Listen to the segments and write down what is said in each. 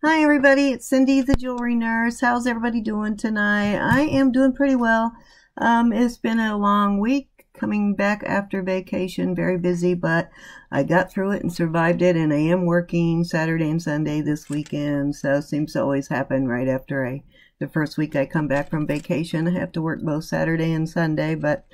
Hi everybody, it's Cindy the Jewelry Nurse. How's everybody doing tonight? I am doing pretty well. It's been a long week coming back after vacation, very busy, but I got through it and survived it, and I am working Saturday and Sunday this weekend, so it seems to always happen right after the first week I come back from vacation. I have to work both Saturday and Sunday, but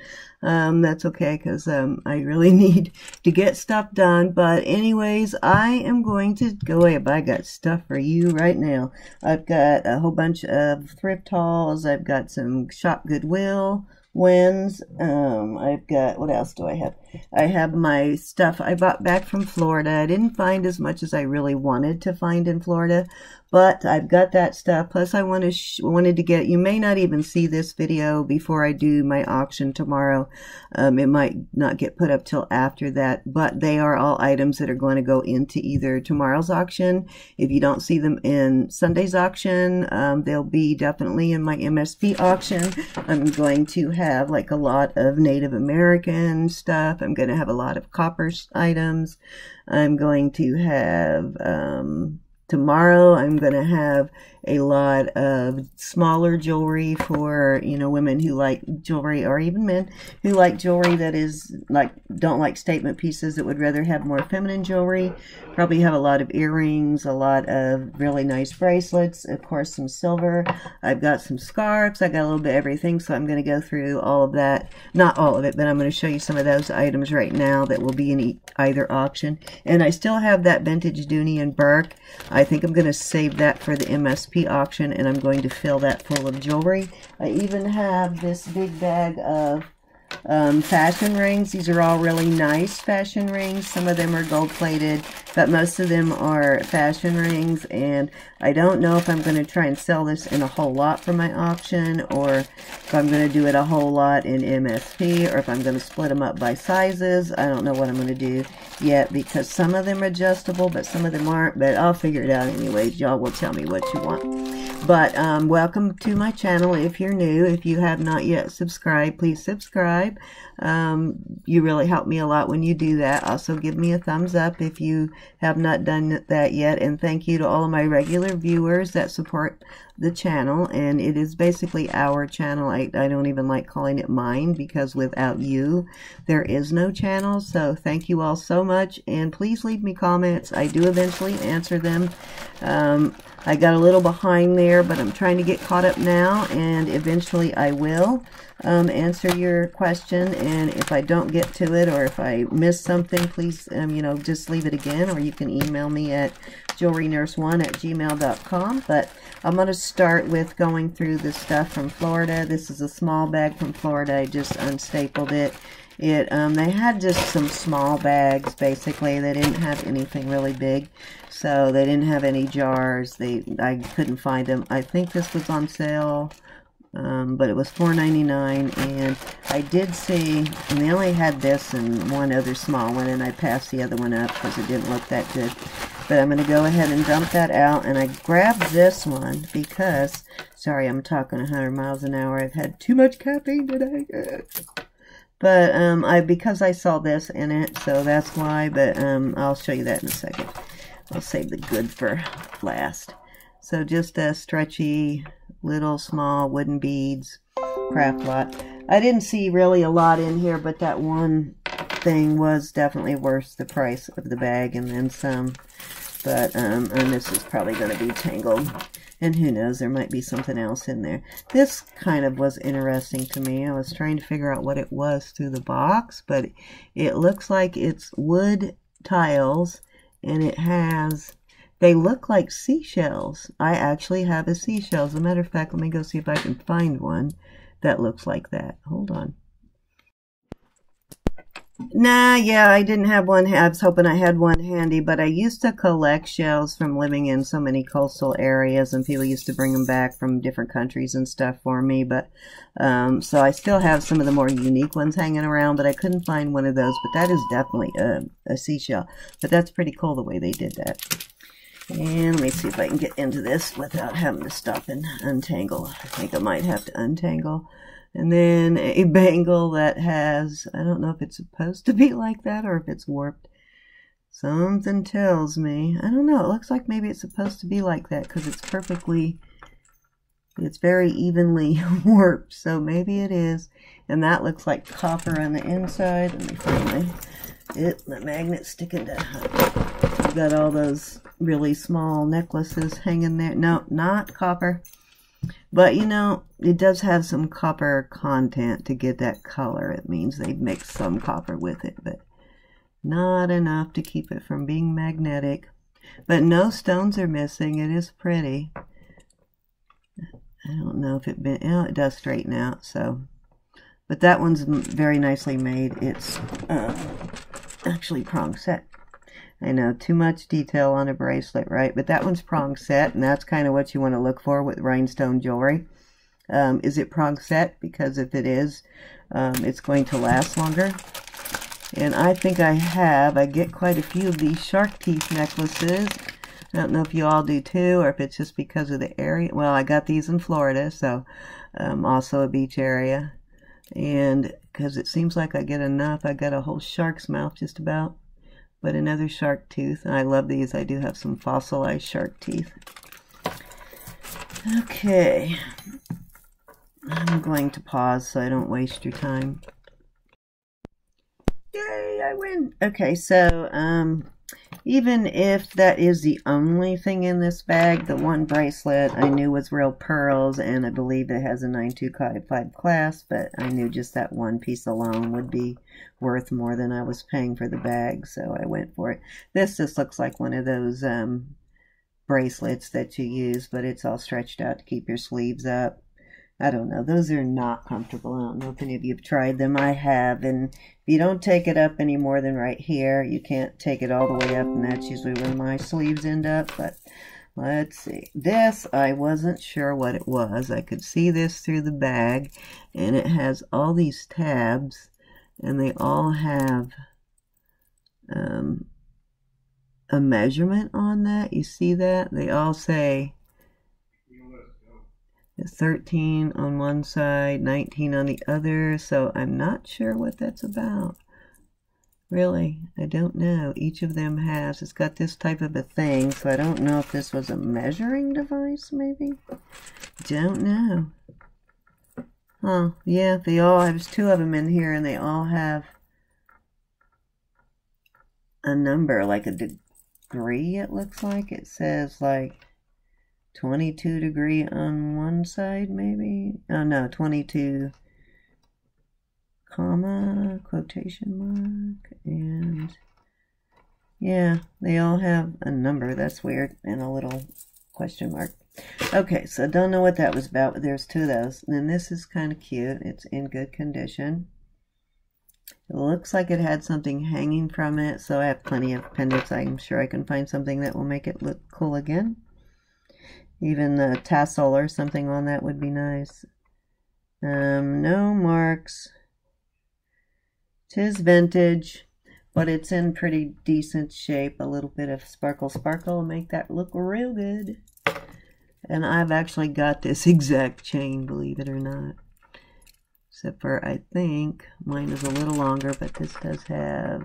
that's okay because I really need to get stuff done. But anyways, I am going to go away. I got stuff for you right now. I've got a whole bunch of thrift hauls. I've got some Shop Goodwill wins. I've got, what else do I have? I have my stuff I bought back from Florida. I didn't find as much as I really wanted to find in Florida, but I've got that stuff. Plus I wanted to get, you may not even see this video before I do my auction tomorrow. It might not get put up till after that, but they are all items that are going to go into either tomorrow's auction. If you don't see them in Sunday's auction, they'll be definitely in my MSP auction. I'm going to have like a lot of Native American stuff. I'm going to have a lot of copper items. I'm going to have, tomorrow I'm going to have a lot of smaller jewelry for, you know, women who like jewelry, or even men who like jewelry that is like, don't like statement pieces, that would rather have more feminine jewelry. Probably have a lot of earrings, a lot of really nice bracelets, of course some silver. I've got some scarves. I got a little bit of everything, so I'm going to go through all of that. Not all of it, but I'm going to show you some of those items right now that will be in either auction. And I still have that vintage Dooney and Burke. I think I'm going to save that for the MSP auction, and I'm going to fill that full of jewelry. I even have this big bag of fashion rings. These are all really nice fashion rings. Some of them are gold plated, but most of them are fashion rings, and I don't know if I'm going to try and sell this in a whole lot for my auction, or if I'm going to do it a whole lot in MSP, or if I'm going to split them up by sizes. I don't know what I'm going to do yet, because some of them are adjustable, but some of them aren't, but I'll figure it out anyways. Y'all will tell me what you want. But welcome to my channel if you're new. If you have not yet subscribed, please subscribe. You really help me a lot when you do that. Also give me a thumbs up if you have not done that yet. And thank you to all of my regular viewers that support the channel. And it is basically our channel. I don't even like calling it mine, because without you there is no channel. So thank you all so much, and please leave me comments. I do eventually answer them. I got a little behind there, but I'm trying to get caught up now, and eventually I will answer your question. And if I don't get to it, or if I miss something, please you know, just leave it again, or you can email me at jewelrynurse1@gmail.com. But I'm going to start with going through the stuff from Florida. This is a small bag from Florida. I just unstapled it. They had just some small bags, basically. They didn't have anything really big, so they didn't have any jars. I couldn't find them. I think this was on sale, but it was $4.99, and I did see, and they only had this and one other small one, and I passed the other one up because it didn't look that good. But I'm going to go ahead and dump that out, and I grabbed this one because, sorry, I'm talking 100 miles an hour. I've had too much caffeine today. But because I saw this in it, so that's why. But I'll show you that in a second. I'll save the good for last. So just a stretchy little small wooden beads craft lot. I didn't see really a lot in here, but that one thing was definitely worth the price of the bag and then some. But and this is probably going to be tangled. And who knows, there might be something else in there. This kind of was interesting to me. I was trying to figure out what it was through the box, but it looks like it's wood tiles, and it has, they look like seashells. I actually have a seashell. As a matter of fact, let me go see if I can find one that looks like that. Hold on. Nah, yeah, I didn't have one. I was hoping I had one handy, but I used to collect shells from living in so many coastal areas, and people used to bring them back from different countries and stuff for me. But so I still have some of the more unique ones hanging around, but I couldn't find one of those. But that is definitely a seashell. But that's pretty cool the way they did that. And let me see if I can get into this without having to stop and untangle. I think I might have to untangle. And then a bangle that has, I don't know if it's supposed to be like that or if it's warped. Something tells me, I don't know, it looks like maybe it's supposed to be like that because it's very evenly warped, so maybe it is. And that looks like copper on the inside. Let me find my magnet sticking down. I've got all those really small necklaces hanging there. No, not copper. But you know, it does have some copper content to get that color. It means they've mixed some copper with it, but not enough to keep it from being magnetic. But no stones are missing. It is pretty. I don't know if it does straighten out, so. But that one's very nicely made. It's actually prong set. I know, too much detail on a bracelet, right? But that one's prong set, and that's kind of what you want to look for with rhinestone jewelry. Is it prong set? Because if it is, it's going to last longer. And I think I get quite a few of these shark teeth necklaces. I don't know if you all do too, or if it's just because of the area. Well, I got these in Florida, so also a beach area. And because it seems like I get enough, I got a whole shark's mouth just about. But another shark tooth, and I love these. I do have some fossilized shark teeth. Okay. I'm going to pause so I don't waste your time. Yay, I win! Okay, so, even if that is the only thing in this bag, the one bracelet I knew was real pearls, and I believe it has a 9255 clasp, but I knew just that one piece alone would be worth more than I was paying for the bag, so I went for it. This just looks like one of those bracelets that you use, but it's all stretched out to keep your sleeves up. I don't know. Those are not comfortable. I don't know if any of you have tried them. I have, and if you don't take it up any more than right here, you can't take it all the way up, and that's usually where my sleeves end up. But let's see. This, I wasn't sure what it was. I could see this through the bag, and it has all these tabs, and they all have a measurement on that. You see that? They all say 13 on one side, 19 on the other, so I'm not sure what that's about. Really, I don't know. Each of them it's got this type of a thing, so I don't know if this was a measuring device, maybe? Don't know. Huh, yeah, there's two of them in here, and they all have a number, like a degree, it looks like. It says, like, 22 degree on one side, maybe? Oh, no, 22, comma, quotation mark, and yeah, they all have a number. That's weird, and a little question mark. Okay, so don't know what that was about, but there's two of those. And then this is kind of cute. It's in good condition. It looks like it had something hanging from it, so I have plenty of pendants. I'm sure I can find something that will make it look cool again. Even the tassel or something on that would be nice. No marks. 'Tis vintage, but it's in pretty decent shape. A little bit of sparkle will make that look real good. And I've actually got this exact chain, believe it or not. Except for, I think, mine is a little longer, but this does have,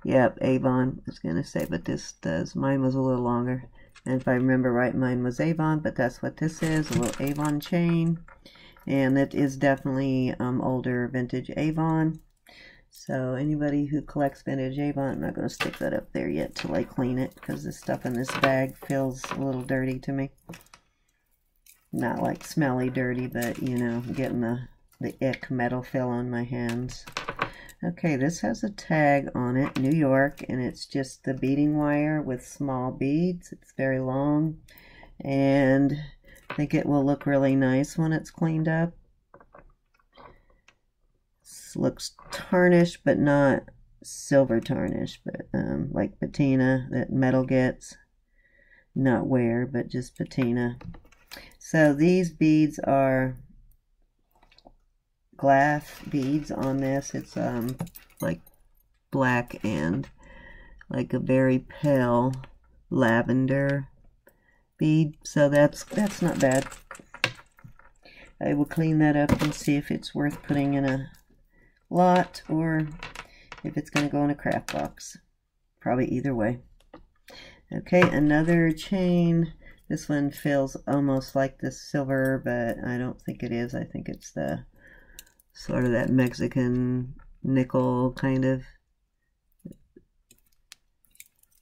yep, Avon, I was going to say, but this does. Mine was a little longer. And if I remember right, mine was Avon, but that's what this is, a little Avon chain. And it is definitely older vintage Avon. So anybody who collects vintage Avon, I'm not going to stick that up there yet till I clean it, because the stuff in this bag feels a little dirty to me. Not like smelly dirty, but, you know, getting the ick metal feel on my hands. Okay, this has a tag on it, New York, and it's just the beading wire with small beads. It's very long, and I think it will look really nice when it's cleaned up. This looks tarnished, but not silver tarnish, but like patina that metal gets. Not wear, but just patina. So these beads are glass beads on this. It's like black and like a very pale lavender bead, so that's not bad. I will clean that up and see if it's worth putting in a lot or if it's going to go in a craft box. probably either way. Okay, another chain. This one feels almost like the silver, but I don't think it is. I think it's the sort of that Mexican nickel kind of,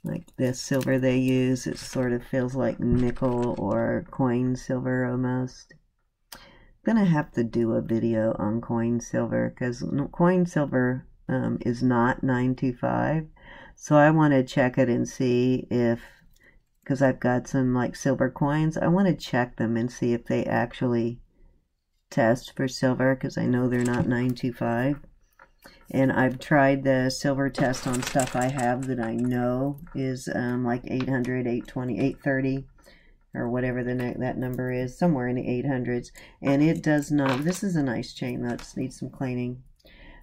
like the silver they use. It sort of feels like nickel or coin silver almost. I'm gonna have to do a video on coin silver because coin silver is not 925. So I want to check it and see if, because I've got some like silver coins, I want to check them and see if they actually test for silver, because I know they're not 925. And I've tried the silver test on stuff I have that I know is like 800, 820, 830, or whatever that number is, somewhere in the 800s. And it does not, this is a nice chain though, it just needs some cleaning.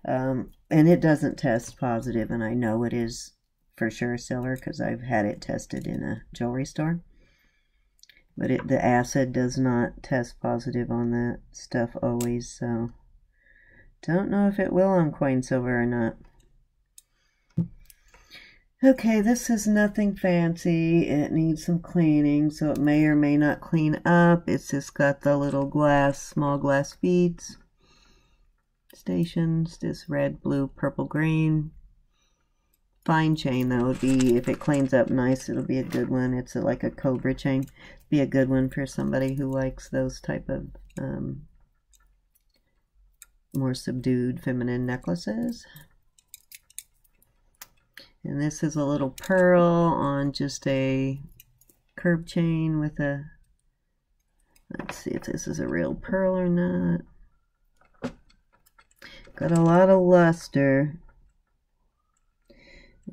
And it doesn't test positive, and I know it is for sure silver because I've had it tested in a jewelry store. But the acid does not test positive on that stuff always, so don't know if it will on coin silver or not. Okay, this is nothing fancy. It needs some cleaning, so it may or may not clean up. It's just got the little glass, small glass beads. Stations, this red, blue, purple, green. Fine chain, that would be, if it cleans up nice, it'll be a good one. It's like a cobra chain. Be a good one for somebody who likes those type of more subdued feminine necklaces. And this is a little pearl on just a curb chain with a, let's see if this is a real pearl or not. Got a lot of luster.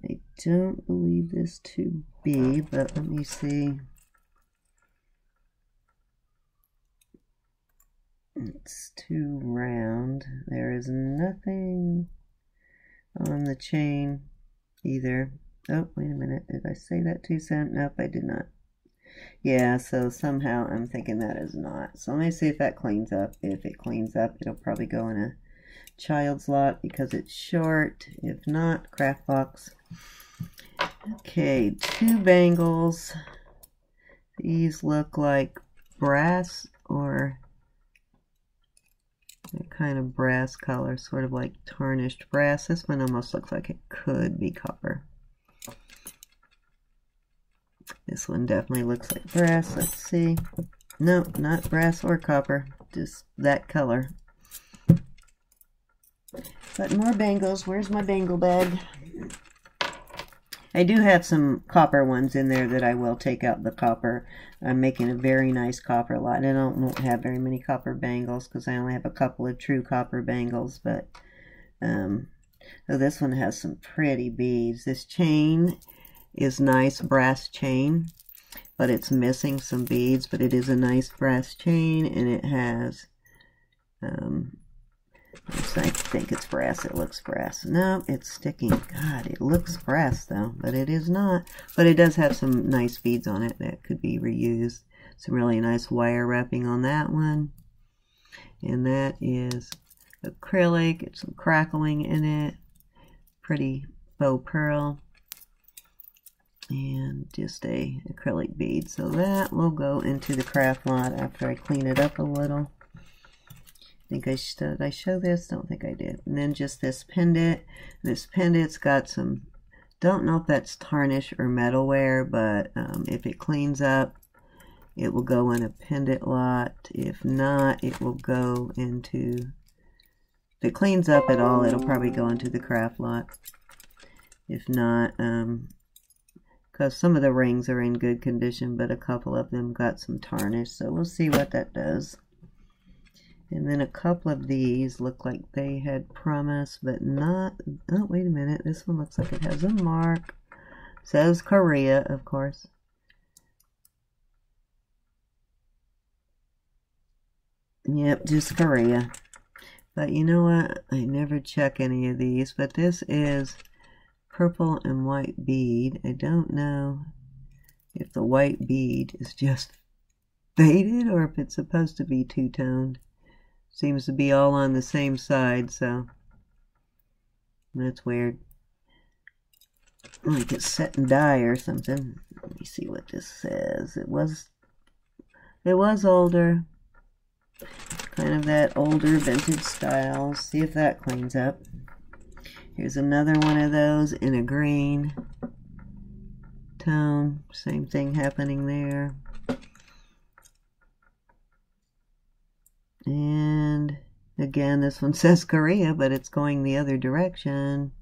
I don't believe this to be, but let me see. It's too round. There is nothing on the chain either. Oh, wait a minute. Did I say that too soon? Nope, I did not. Yeah, so somehow I'm thinking that is not. So let me see if that cleans up. If it cleans up, it'll probably go in a child's lot because it's short. If not, craft box. Okay, 2 bangles. These look like brass, or they're kind of brass color, sort of like tarnished brass. This one almost looks like it could be copper. This one definitely looks like brass. Let's see. No, not brass or copper, just that color. But more bangles. Where's my bangle bag? I do have some copper ones in there that I will take out the copper. I'm making a very nice copper lot. I won't have very many copper bangles because I only have a couple of true copper bangles. But oh, this one has some pretty beads. This chain is nice brass chain, but it's missing some beads. But it is a nice brass chain, and it has I think it's brass. It looks brass. No, it's sticking. God, it looks brass though, but it is not. But it does have some nice beads on it that could be reused. Some really nice wire wrapping on that one. And that is acrylic. It's some crackling in it. Pretty faux pearl. And just a acrylic bead. So that will go into the craft lot after I clean it up a little. Did I show this? Don't think I did. And then just this pendant. This pendant's got some, don't know if that's tarnish or metalware, but if it cleans up, it will go in a pendant lot. If not, it will go into, if it cleans up at all, it'll probably go into the craft lot. If not, because some of the rings are in good condition, but a couple of them got some tarnish, so we'll see what that does. And then a couple of these look like they had promise, but not, oh, wait a minute, this one looks like it has a mark. Says Korea, of course. Yep, just Korea. But you know what, I never check any of these, but this is purple and white bead. I don't know if the white bead is just faded or if it's supposed to be two-toned. Seems to be all on the same side, so that's weird. like it's set in dye or something. Let me see what this says. It was older. Kind of that older vintage style. See if that cleans up. Here's another one of those in a green tone. Same thing happening there. And again, this one says Korea, but it's going the other direction.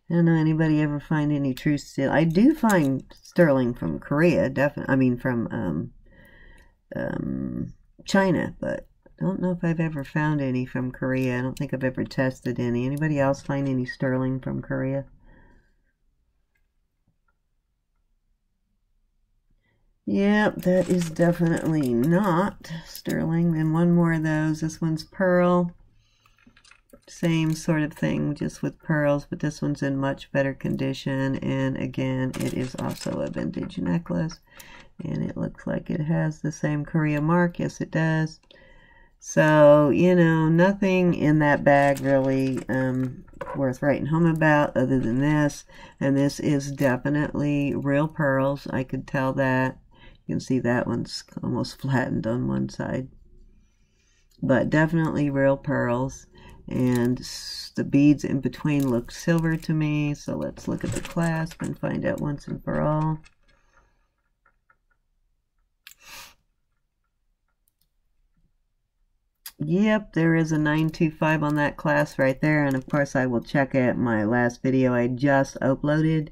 I don't know, anybody ever find any true steel? I do find sterling from Korea, definitely. I mean, from China, but I don't know if I've ever found any from Korea. I don't think I've ever tested any. Anybody else find any sterling from Korea? Yep, that is definitely not sterling. Then one more of those. This one's pearl. Same sort of thing, just with pearls, but this one's in much better condition. And again, it is also a vintage necklace. And it looks like it has the same Korea mark. Yes, it does. So, you know, nothing in that bag really worth writing home about other than this. And this is definitely real pearls. I could tell that. You can see that one's almost flattened on one side. But definitely real pearls. And the beads in between look silver to me. So let's look at the clasp and find out once and for all. Yep, there is a 925 on that clasp right there. And of course I will check at my last video I just uploaded.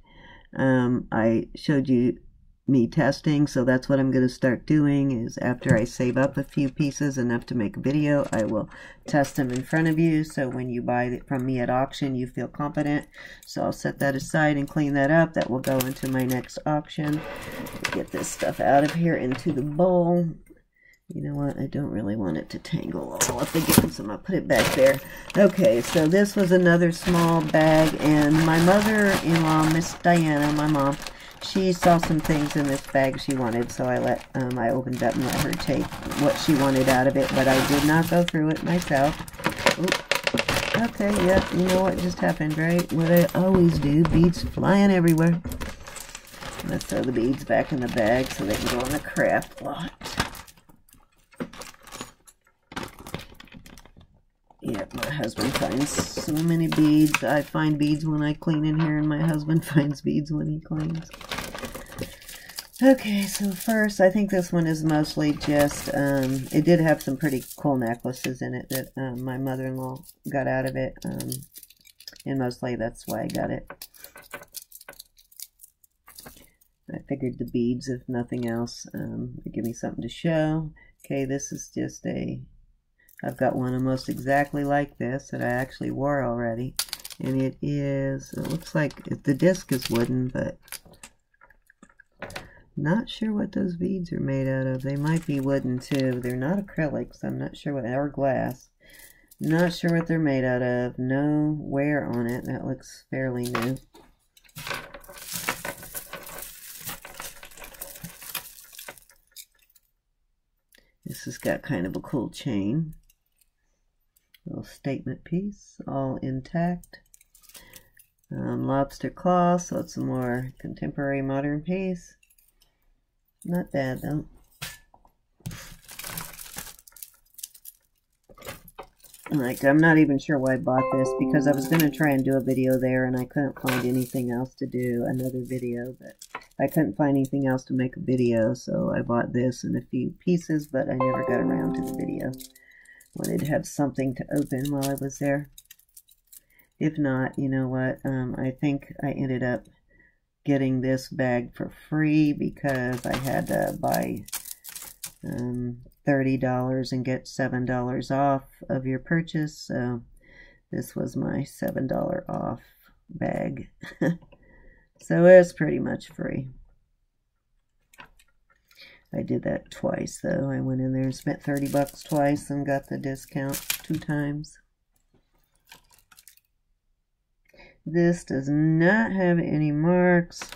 I showed you me testing, so that's what I'm going to start doing. Is after I save up a few pieces enough to make a video, I will test them in front of you, so when you buy it from me at auction you feel confident. So I'll set that aside and clean that up. That will go into my next auction. Get this stuff out of here into the bowl. You know what, I don't really want it to tangle all up again, so I'm going to put it back there. Okay, so this was another small bag, and my mother-in-law, Miss Diana, my mom, she saw some things in this bag she wanted, so I opened it up and let her take what she wanted out of it, but I did not go through it myself. Oop. Okay, yeah, you know what just happened, right? What I always do, beads flying everywhere. I'm going to throw the beads back in the bag so they can go on the craft lot. Yep, my husband finds so many beads. I find beads when I clean in here, and my husband finds beads when he cleans. Okay, so first, I think this one is mostly just, it did have some pretty cool necklaces in it that my mother-in-law got out of it, and mostly that's why I got it. I figured the beads, if nothing else, would give me something to show. Okay, this is just I've got one almost exactly like this that I actually wore already. And it looks like the disc is wooden, but not sure what those beads are made out of. They might be wooden too. They're not acrylics. I'm not sure what, or glass. Not sure what they're made out of. No wear on it. That looks fairly new. This has got kind of a cool chain. Little statement piece, all intact. Lobster claw, so it's a more contemporary modern piece. Not bad though. Like, I'm not even sure why I bought this, because I was going to try and do a video there and I couldn't find anything else to do, another video, but I couldn't find anything else to make a video, so I bought this in a few pieces, but I never got around to the video. Wanted to have something to open while I was there. If not, you know what, I think I ended up getting this bag for free because I had to buy $30 and get $7 off of your purchase, so this was my $7 off bag. So it's pretty much free. I did that twice though. I went in there and spent 30 bucks twice and got the discount 2 times. This does not have any marks.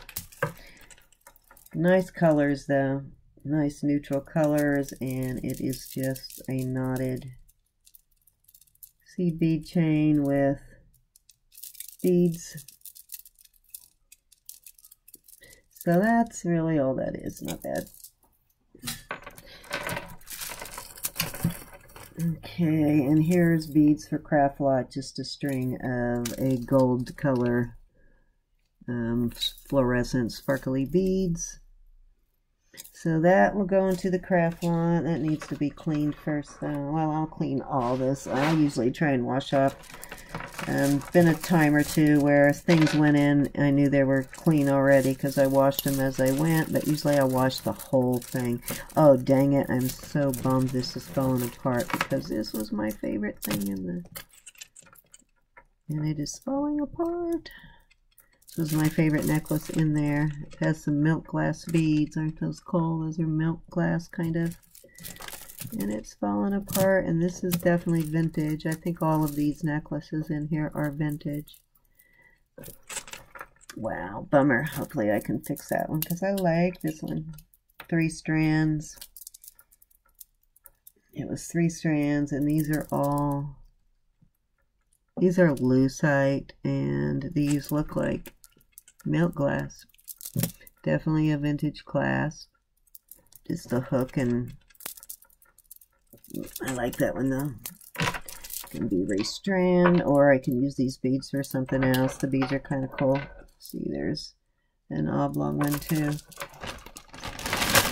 Nice colors though. Nice neutral colors, and it is just a knotted seed bead chain with beads. So that's really all that is. Not bad. Okay, and here's beads for Craft Lot, just a string of a gold color fluorescent sparkly beads. So that will go into the Craft Lot. That needs to be cleaned first though. Well, I'll clean all this. I usually try and wash off. Been a time or two where things went in, I knew they were clean already because I washed them as I went, but usually I wash the whole thing. Oh, dang it, I'm so bummed this is falling apart because this was my favorite thing and it is falling apart. This was my favorite necklace in there. It has some milk glass beads. Aren't those cool? Those are milk glass, kind of. And it's falling apart, and this is definitely vintage. I think all of these necklaces in here are vintage. Wow, bummer. Hopefully I can fix that one because I like this one. 3 strands. It was 3 strands, and these are lucite, and these look like milk glass. Definitely a vintage clasp. Just a hook, and I like that one though. It can be restrand, or I can use these beads for something else. The beads are kind of cool. See, there's an oblong one too.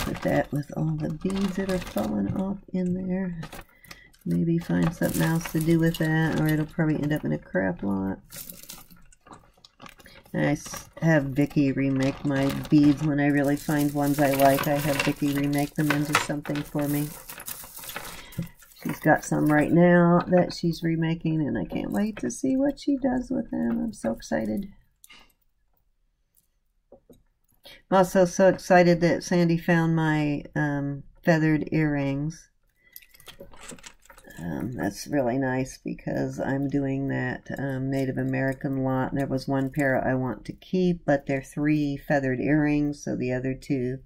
Put that with all the beads that are falling off in there. Maybe find something else to do with that, or it'll probably end up in a Craft Lot. I have Vicky remake my beads when I really find ones I like. I have Vicky remake them into something for me. She's got some right now that she's remaking, and I can't wait to see what she does with them. I'm so excited. I'm also so excited that Sandy found my feathered earrings. That's really nice because I'm doing that Native American lot. And there was one pair I want to keep, but they're 3 feathered earrings, so the other 2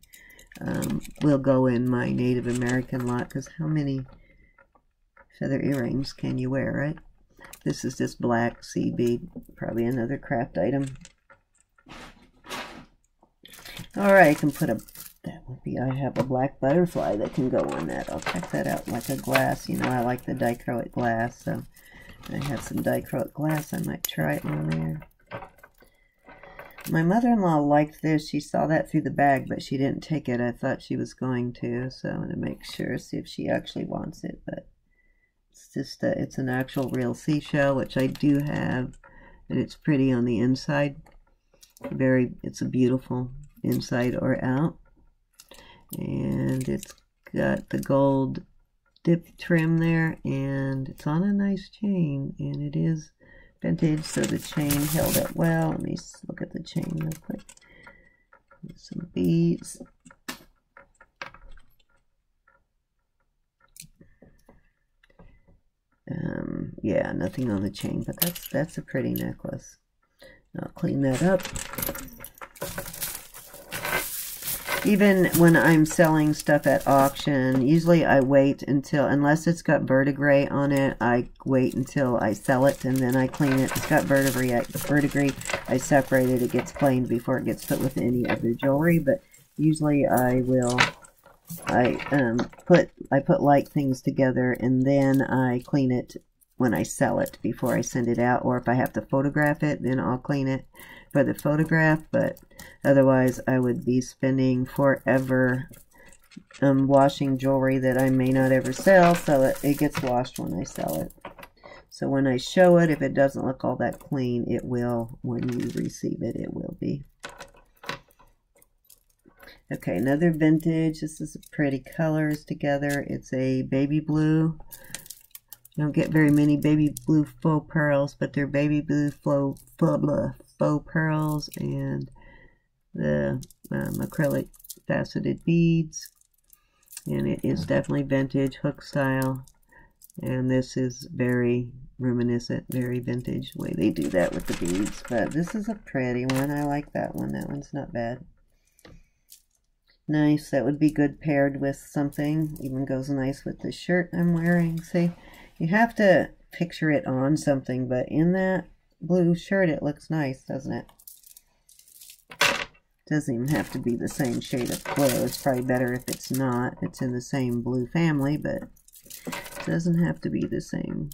will go in my Native American lot, because how many feather earrings can you wear, right? This is just black seed bead, probably another craft item. Alright, I can put I have a black butterfly that can go on that. I'll check that out, like a glass. You know, I like the dichroic glass, so I have some dichroic glass. I might try it on there. My mother-in-law liked this. She saw that through the bag, but she didn't take it. I thought she was going to, so I'm going to make sure, see if she actually wants it. But it's just, it's an actual real seashell, which I do have, and it's pretty on the inside. It's a beautiful inside or out. And it's got the gold dip trim there, and it's on a nice chain, and it is vintage, so the chain held up well. Let me look at the chain real quick. Some beads. Yeah, nothing on the chain, but that's a pretty necklace. I'll clean that up. Even when I'm selling stuff at auction, usually I wait until, unless it's got verdigris on it, I wait until I sell it, and then I clean it. It's got verdigris, I separate it, it gets cleaned before it gets put with any other jewelry, but usually I put light things together, and then I clean it when I sell it before I send it out, or if I have to photograph it, then I'll clean it for the photograph, but otherwise I would be spending forever washing jewelry that I may not ever sell, so it gets washed when I sell it. So when I show it, if it doesn't look all that clean, it will, when you receive it, it will be. Okay, another vintage. This is pretty colors together. It's a baby blue. You don't get very many baby blue faux pearls, but they're baby blue faux pearls, and the acrylic faceted beads, and it is definitely vintage hook style, and this is very reminiscent, very vintage way they do that with the beads. But this is a pretty one. I like that one. That one's not bad. Nice. That would be good paired with something. Even goes nice with the shirt I'm wearing. See, you have to picture it on something, but in that blue shirt it looks nice, doesn't it? Doesn't even have to be the same shade of blue. It's probably better if it's not. It's in the same blue family, but it doesn't have to be the same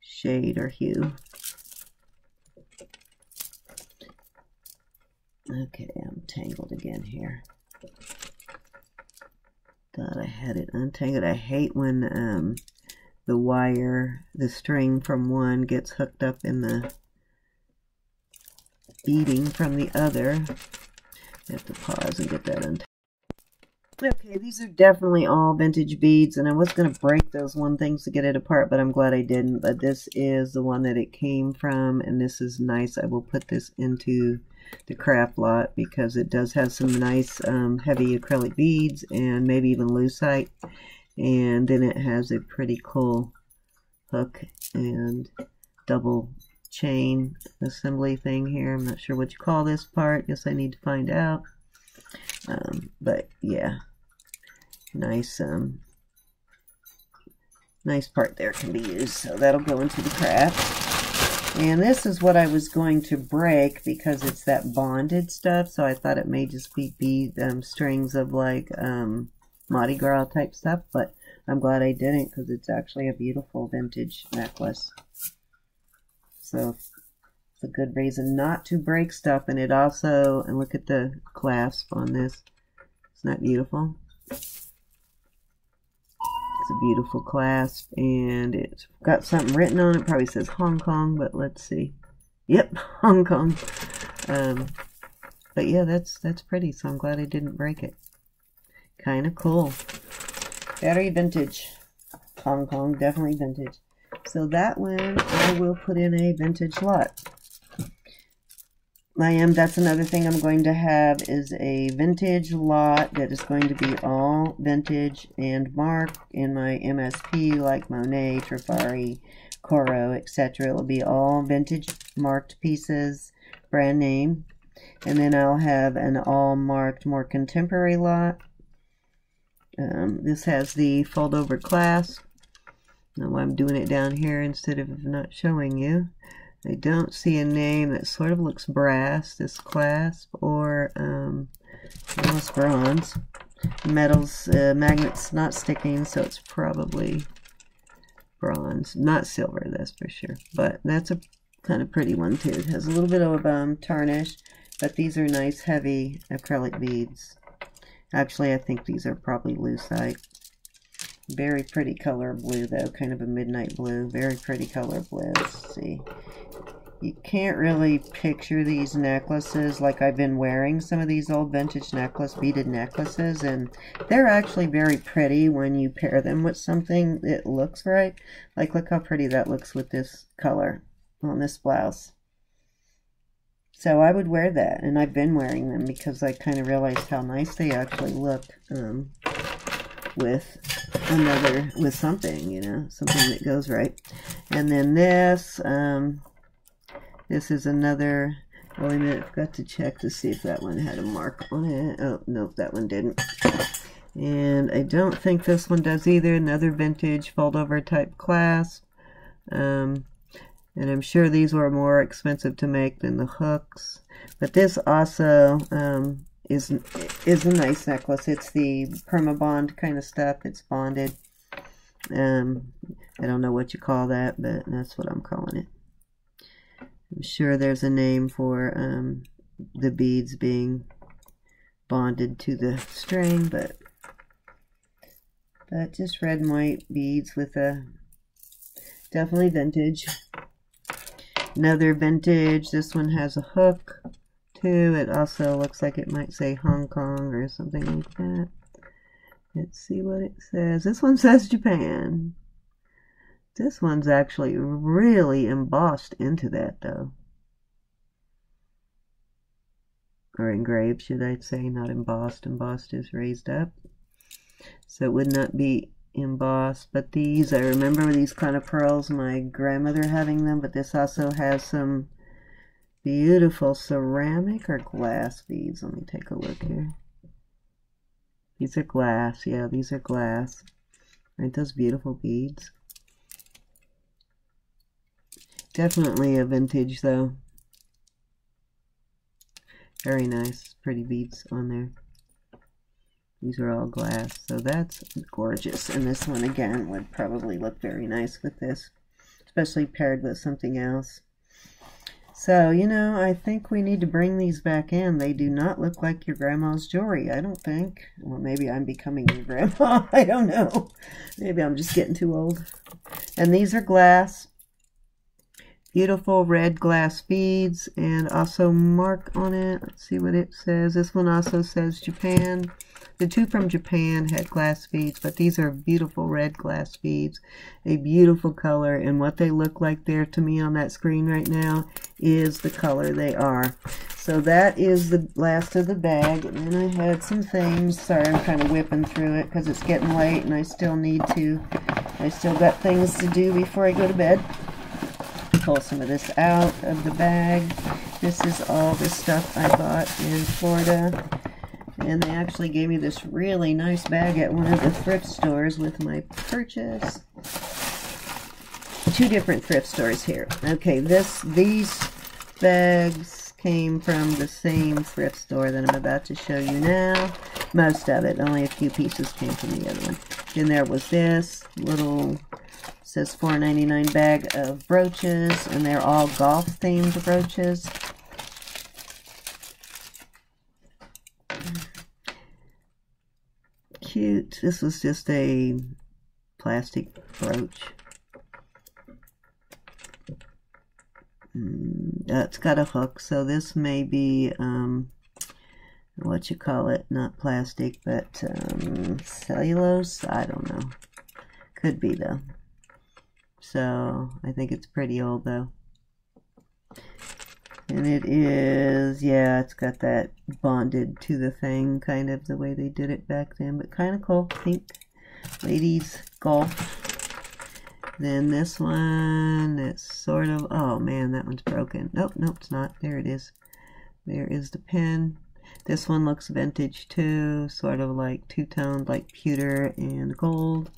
shade or hue. Okay, I'm tangled again here. Thought I had it untangled. I hate when the wire, the string from one gets hooked up in the beading from the other. I have to pause and get that untangled. Okay, these are definitely all vintage beads, and I was going to break those one things to get it apart, but I'm glad I didn't. But this is the one that it came from, and this is nice. I will put this into the craft lot because it does have some nice heavy acrylic beads and maybe even lucite, and then it has a pretty cool hook and double chain assembly thing here. I'm not sure what you call this part. Guess I need to find out. But yeah, nice nice part there can be used, so that'll go into the craft. And this is what I was going to break because it's that bonded stuff, so I thought it may just be strings of like Mardi Gras type stuff, but I'm glad I didn't because it's actually a beautiful vintage necklace. So it's a good reason not to break stuff. And it also, and look at the clasp on this. Isn't that beautiful? It's a beautiful clasp, and it's got something written on it. Probably says Hong Kong, but let's see. Yep, Hong Kong. But yeah, that's pretty, so I'm glad I didn't break it. Kind of cool. Very vintage. Hong Kong, definitely vintage. So that one I will put in a vintage lot. That's another thing I'm going to have is a vintage lot that is going to be all vintage and marked in my MSP like Monet, Trifari, Coro, etc. It will be all vintage marked pieces, brand name. And then I'll have an all marked more contemporary lot. This has the fold over clasp. Now I'm doing it down here instead of not showing you. I don't see a name that sort of looks brass, this clasp, or almost bronze. Metals, magnets not sticking, so it's probably bronze. Not silver, that's for sure. But that's a kind of pretty one too. It has a little bit of tarnish, but these are nice heavy acrylic beads. Actually, I think these are probably lucite. Very pretty color blue though, kind of a midnight blue. Very pretty color blue. Let's see. You can't really picture these necklaces like I've been wearing some of these old vintage beaded necklaces, and they're actually very pretty when you pair them with something that looks right. Like look how pretty that looks with this color on this blouse. So I would wear that, and I've been wearing them because I kind of realized how nice they actually look with something, you know, something that goes right. And then this, this is another, wait a minute, I forgot to check to see if that one had a mark on it. Oh, nope, that one didn't. And I don't think this one does either. Another vintage fold over type clasp. And I'm sure these were more expensive to make than the hooks. But this also is a nice necklace. It's the permabond kind of stuff. It's bonded. I don't know what you call that, but that's what I'm calling it. I'm sure there's a name for the beads being bonded to the string, but just red and white beads with a definitely vintage. Another vintage. This one has a hook too. It also looks like it might say Hong Kong or something like that. Let's see what it says. This one says Japan. This one's actually really embossed into that though. Or engraved, should I say, not embossed. Embossed is raised up. So it would not be embossed. But these, I remember these kind of pearls, my grandmother having them, but this also has some beautiful ceramic or glass beads. Let me take a look here. These are glass. Yeah, these are glass. Aren't those beautiful beads? Definitely a vintage though. Very nice, pretty beads on there. These are all glass, so that's gorgeous. And this one again would probably look very nice with this, especially paired with something else. So, you know, I think we need to bring these back in. They do not look like your grandma's jewelry, I don't think. Well, maybe I'm becoming your grandma. I don't know. Maybe I'm just getting too old. And these are glass. Beautiful red glass beads and also mark on it. Let's see what it says. This one also says Japan. The two from Japan had glass beads, but these are beautiful red glass beads. A beautiful color, and what they look like there to me on that screen right now is the color they are. So that is the last of the bag. And then I had some things. Sorry, I'm kind of whipping through it because it's getting late and I still got things to do before I go to bed. Pull some of this out of the bag. This is all the stuff I bought in Florida. And they actually gave me this really nice bag at one of the thrift stores with my purchase. Two different thrift stores here. Okay, these bags came from the same thrift store that I'm about to show you now. Most of it, only a few pieces came from the other one. Then there was this little, says $4.99 bag of brooches, and they're all golf themed brooches. Cute. This was just a plastic brooch. It's got a hook, so this may be what you call it, not plastic, but cellulose. I don't know. Could be though. So I think it's pretty old though. And it is, yeah, it's got that bonded to the thing, kind of the way they did it back then, but kind of cool. Pink ladies golf. Then this one, it's sort of, oh man, that one's broken. Nope, it's not. There it is. There is the pin. This one looks vintage too, sort of like two-toned, like pewter and gold.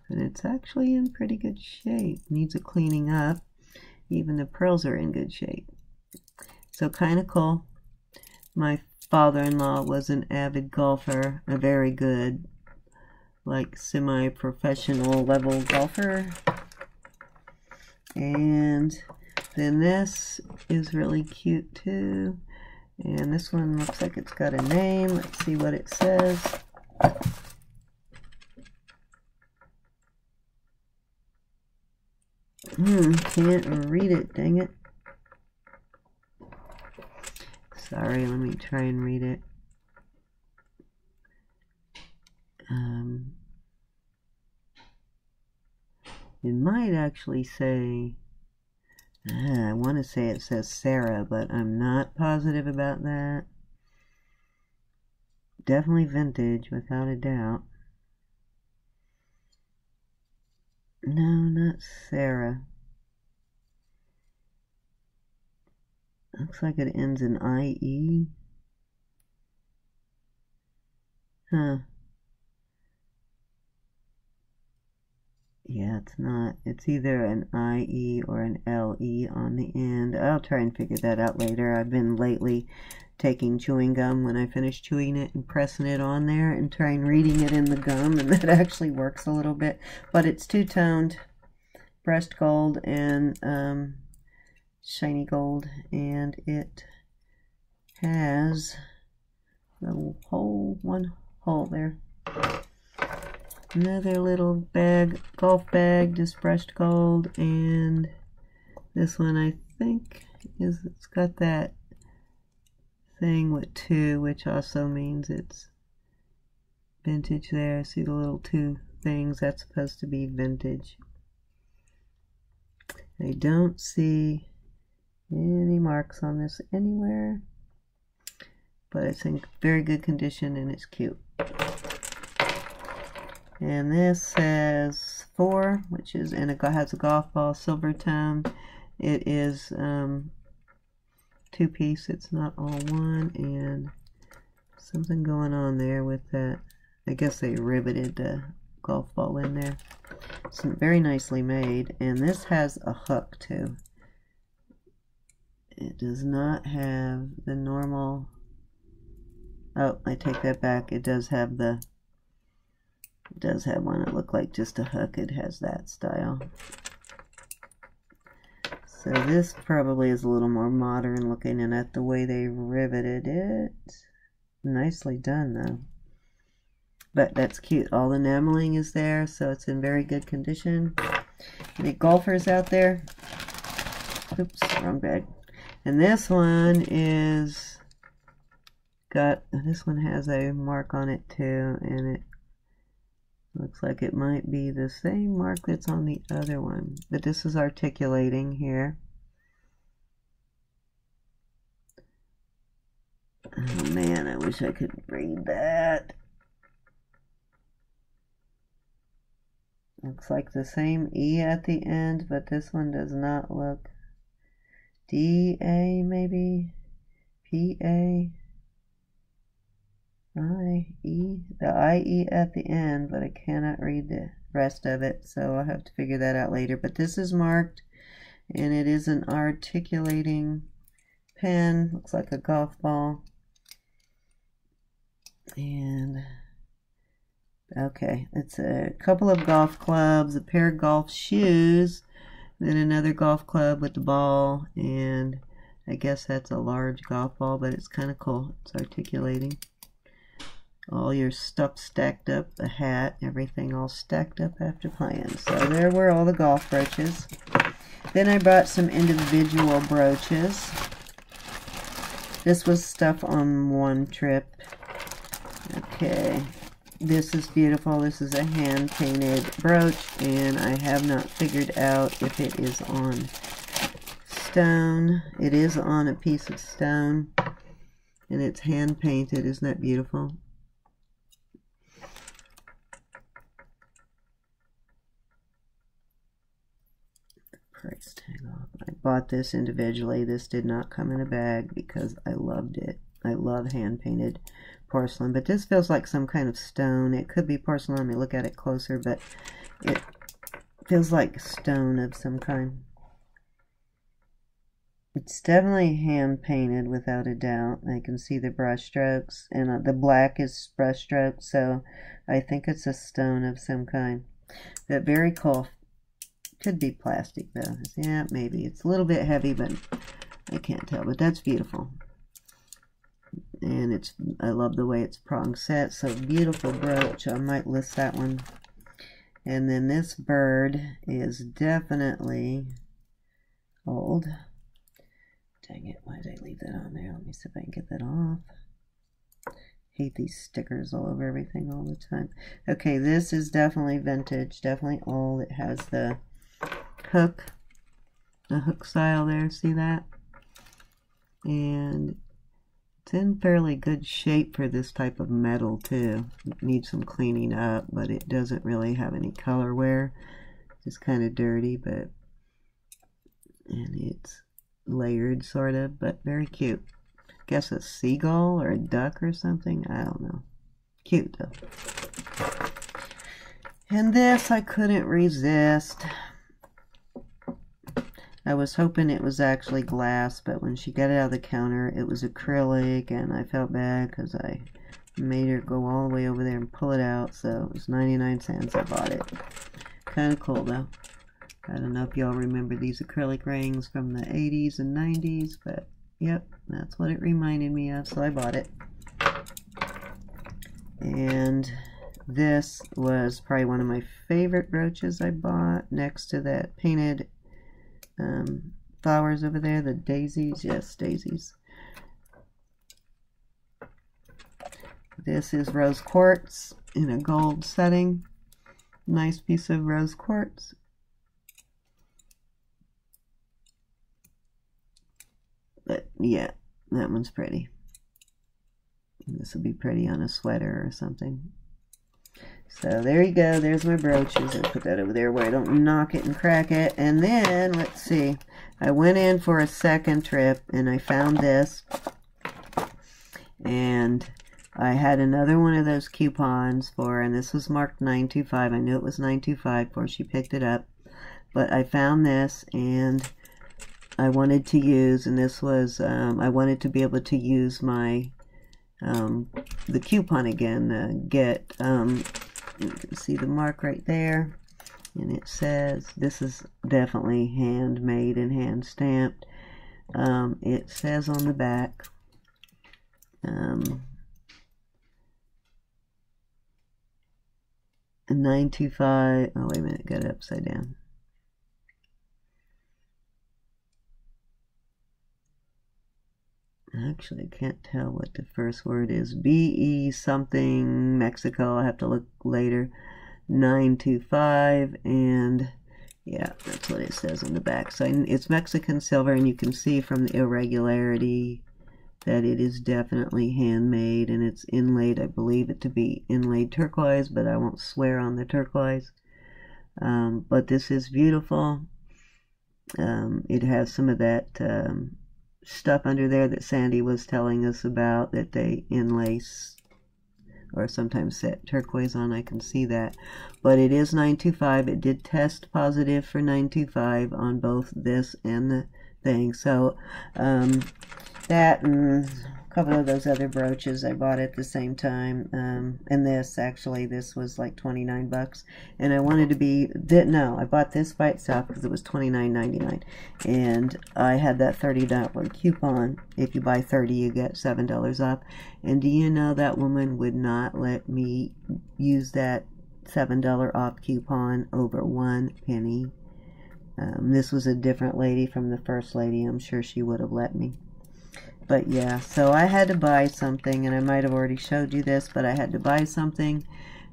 And it's actually in pretty good shape. Needs a cleaning up. Even the pearls are in good shape. So kind of cool. My father-in-law was an avid golfer, a very good, like semi-professional level golfer. And then this is really cute too. And this one looks like it's got a name. Let's see what it says. Can't read it, dang it. Sorry, let me try and read it. It might actually say, I want to say it says Sarah, but I'm not positive about that. Definitely vintage, without a doubt. No, not Sarah. Looks like it ends in IE. Huh. Yeah, it's not. It's either an IE or an LE on the end. I'll try and figure that out later. I've been lately taking chewing gum when I finish chewing it and pressing it on there and trying reading it in the gum, and that actually works a little bit. But it's two-toned, brushed gold and shiny gold, and it has a one hole there. Another little bag, golf bag, just brushed gold, and this one I think it's got that thing with 2, which also means it's vintage there. See the little 2 things? That's supposed to be vintage. I don't see any marks on this anywhere, but it's in very good condition and it's cute. And this says 4, which is, and it has a golf ball, silver tone. It is 2-piece, it's not all one, and something going on there with that. I guess they riveted the golf ball in there. It's very nicely made, and this has a hook too. It does not have the normal. Oh, I take that back. It does have the. It does have one that looked like just a hook. It has that style. So this probably is a little more modern looking, and at the way they riveted it. Nicely done though. But that's cute. All the enameling is there, so it's in very good condition. Any golfers out there? Oops, wrong bag. And this one is this one has a mark on it too, and it looks like it might be the same mark that's on the other one, but this is articulating here. Oh man, I wish I could read that. Looks like the same E at the end, but this one does not look. D-A maybe? P-A? I-E? The I-E at the end, but I cannot read the rest of it, so I'll have to figure that out later. But this is marked, and it is an articulating pen. Looks like a golf ball. And okay, it's a couple of golf clubs, a pair of golf shoes, then another golf club with the ball, and I guess that's a large golf ball, but it's kind of cool. It's articulating. All your stuff stacked up, a hat, everything all stacked up after playing. So there were all the golf brooches. Then I bought some individual brooches. This was stuff on one trip. Okay, this is beautiful. This is a hand-painted brooch, and I have not figured out if it is on stone. It is on a piece of stone, and it's hand-painted. Isn't that beautiful? Price tag off. I bought this individually. This did not come in a bag because I loved it. I love hand-painted porcelain, but this feels like some kind of stone. It could be porcelain. Let me look at it closer, but it feels like stone of some kind. It's definitely hand-painted without a doubt. I can see the brush strokes, and the black is brush strokes, so I think it's a stone of some kind. But very cool. Could be plastic though. Yeah, maybe. It's a little bit heavy, but I can't tell. But that's beautiful. And I love the way it's prong set. So beautiful brooch. I might list that one. And then this bird is definitely old. Dang it, why did I leave that on there? Let me see if I can get that off. Hate these stickers all over everything all the time. Okay, this is definitely vintage. Definitely old. It has the hook. The hook style there. See that? And it's in fairly good shape for this type of metal too. It needs some cleaning up, but it doesn't really have any color wear. It's kind of dirty, but and it's layered sort of, but very cute. Guess a seagull or a duck or something. I don't know. Cute though. And this I couldn't resist. I was hoping it was actually glass, but when she got it out of the counter, it was acrylic, and I felt bad because I made her go all the way over there and pull it out, so it was 99 cents. I bought it. Kind of cool, though. I don't know if y'all remember these acrylic rings from the 80s and 90s, but yep, that's what it reminded me of, so I bought it. And this was probably one of my favorite brooches I bought, next to that painted flowers over there, the daisies. Yes, daisies. This is rose quartz in a gold setting. Nice piece of rose quartz. But yeah, that one's pretty. This would be pretty on a sweater or something. So there you go. There's my brooches. I'll put that over there where I don't knock it and crack it. And then, let's see. I went in for a second trip and I found this. And I had another one of those coupons for, and this was marked $9.25. I knew it was $9.25 before she picked it up. But I found this, and I wanted to use, and this was, I wanted to be able to use my, the coupon again, get, you can see the mark right there, and it says, this is definitely handmade and hand stamped. It says on the back, 925, oh wait a minute, got it upside down. Actually, I can't tell what the first word is. BE something, Mexico, I'll have to look later. 925, and yeah, that's what it says on the back. So it's Mexican silver, and you can see from the irregularity that it is definitely handmade, and it's inlaid. I believe it to be inlaid turquoise, but I won't swear on the turquoise. But this is beautiful. It has some of that stuff under there that Sandy was telling us about, that they inlace or sometimes set turquoise on. I can see that. But it is 925. It did test positive for 925 on both this and the thing. So that and a couple of those other brooches I bought at the same time. And this, actually, this was like 29 bucks. And I wanted to be, no, I bought this by itself because it was $29.99. And I had that $30 coupon. If you buy 30, you get $7 off. And do you know that woman would not let me use that $7 off coupon over 1 penny? This was a different lady from the first lady. I'm sure she would have let me. But yeah, so I had to buy something, and I might have already showed you this, but I had to buy something,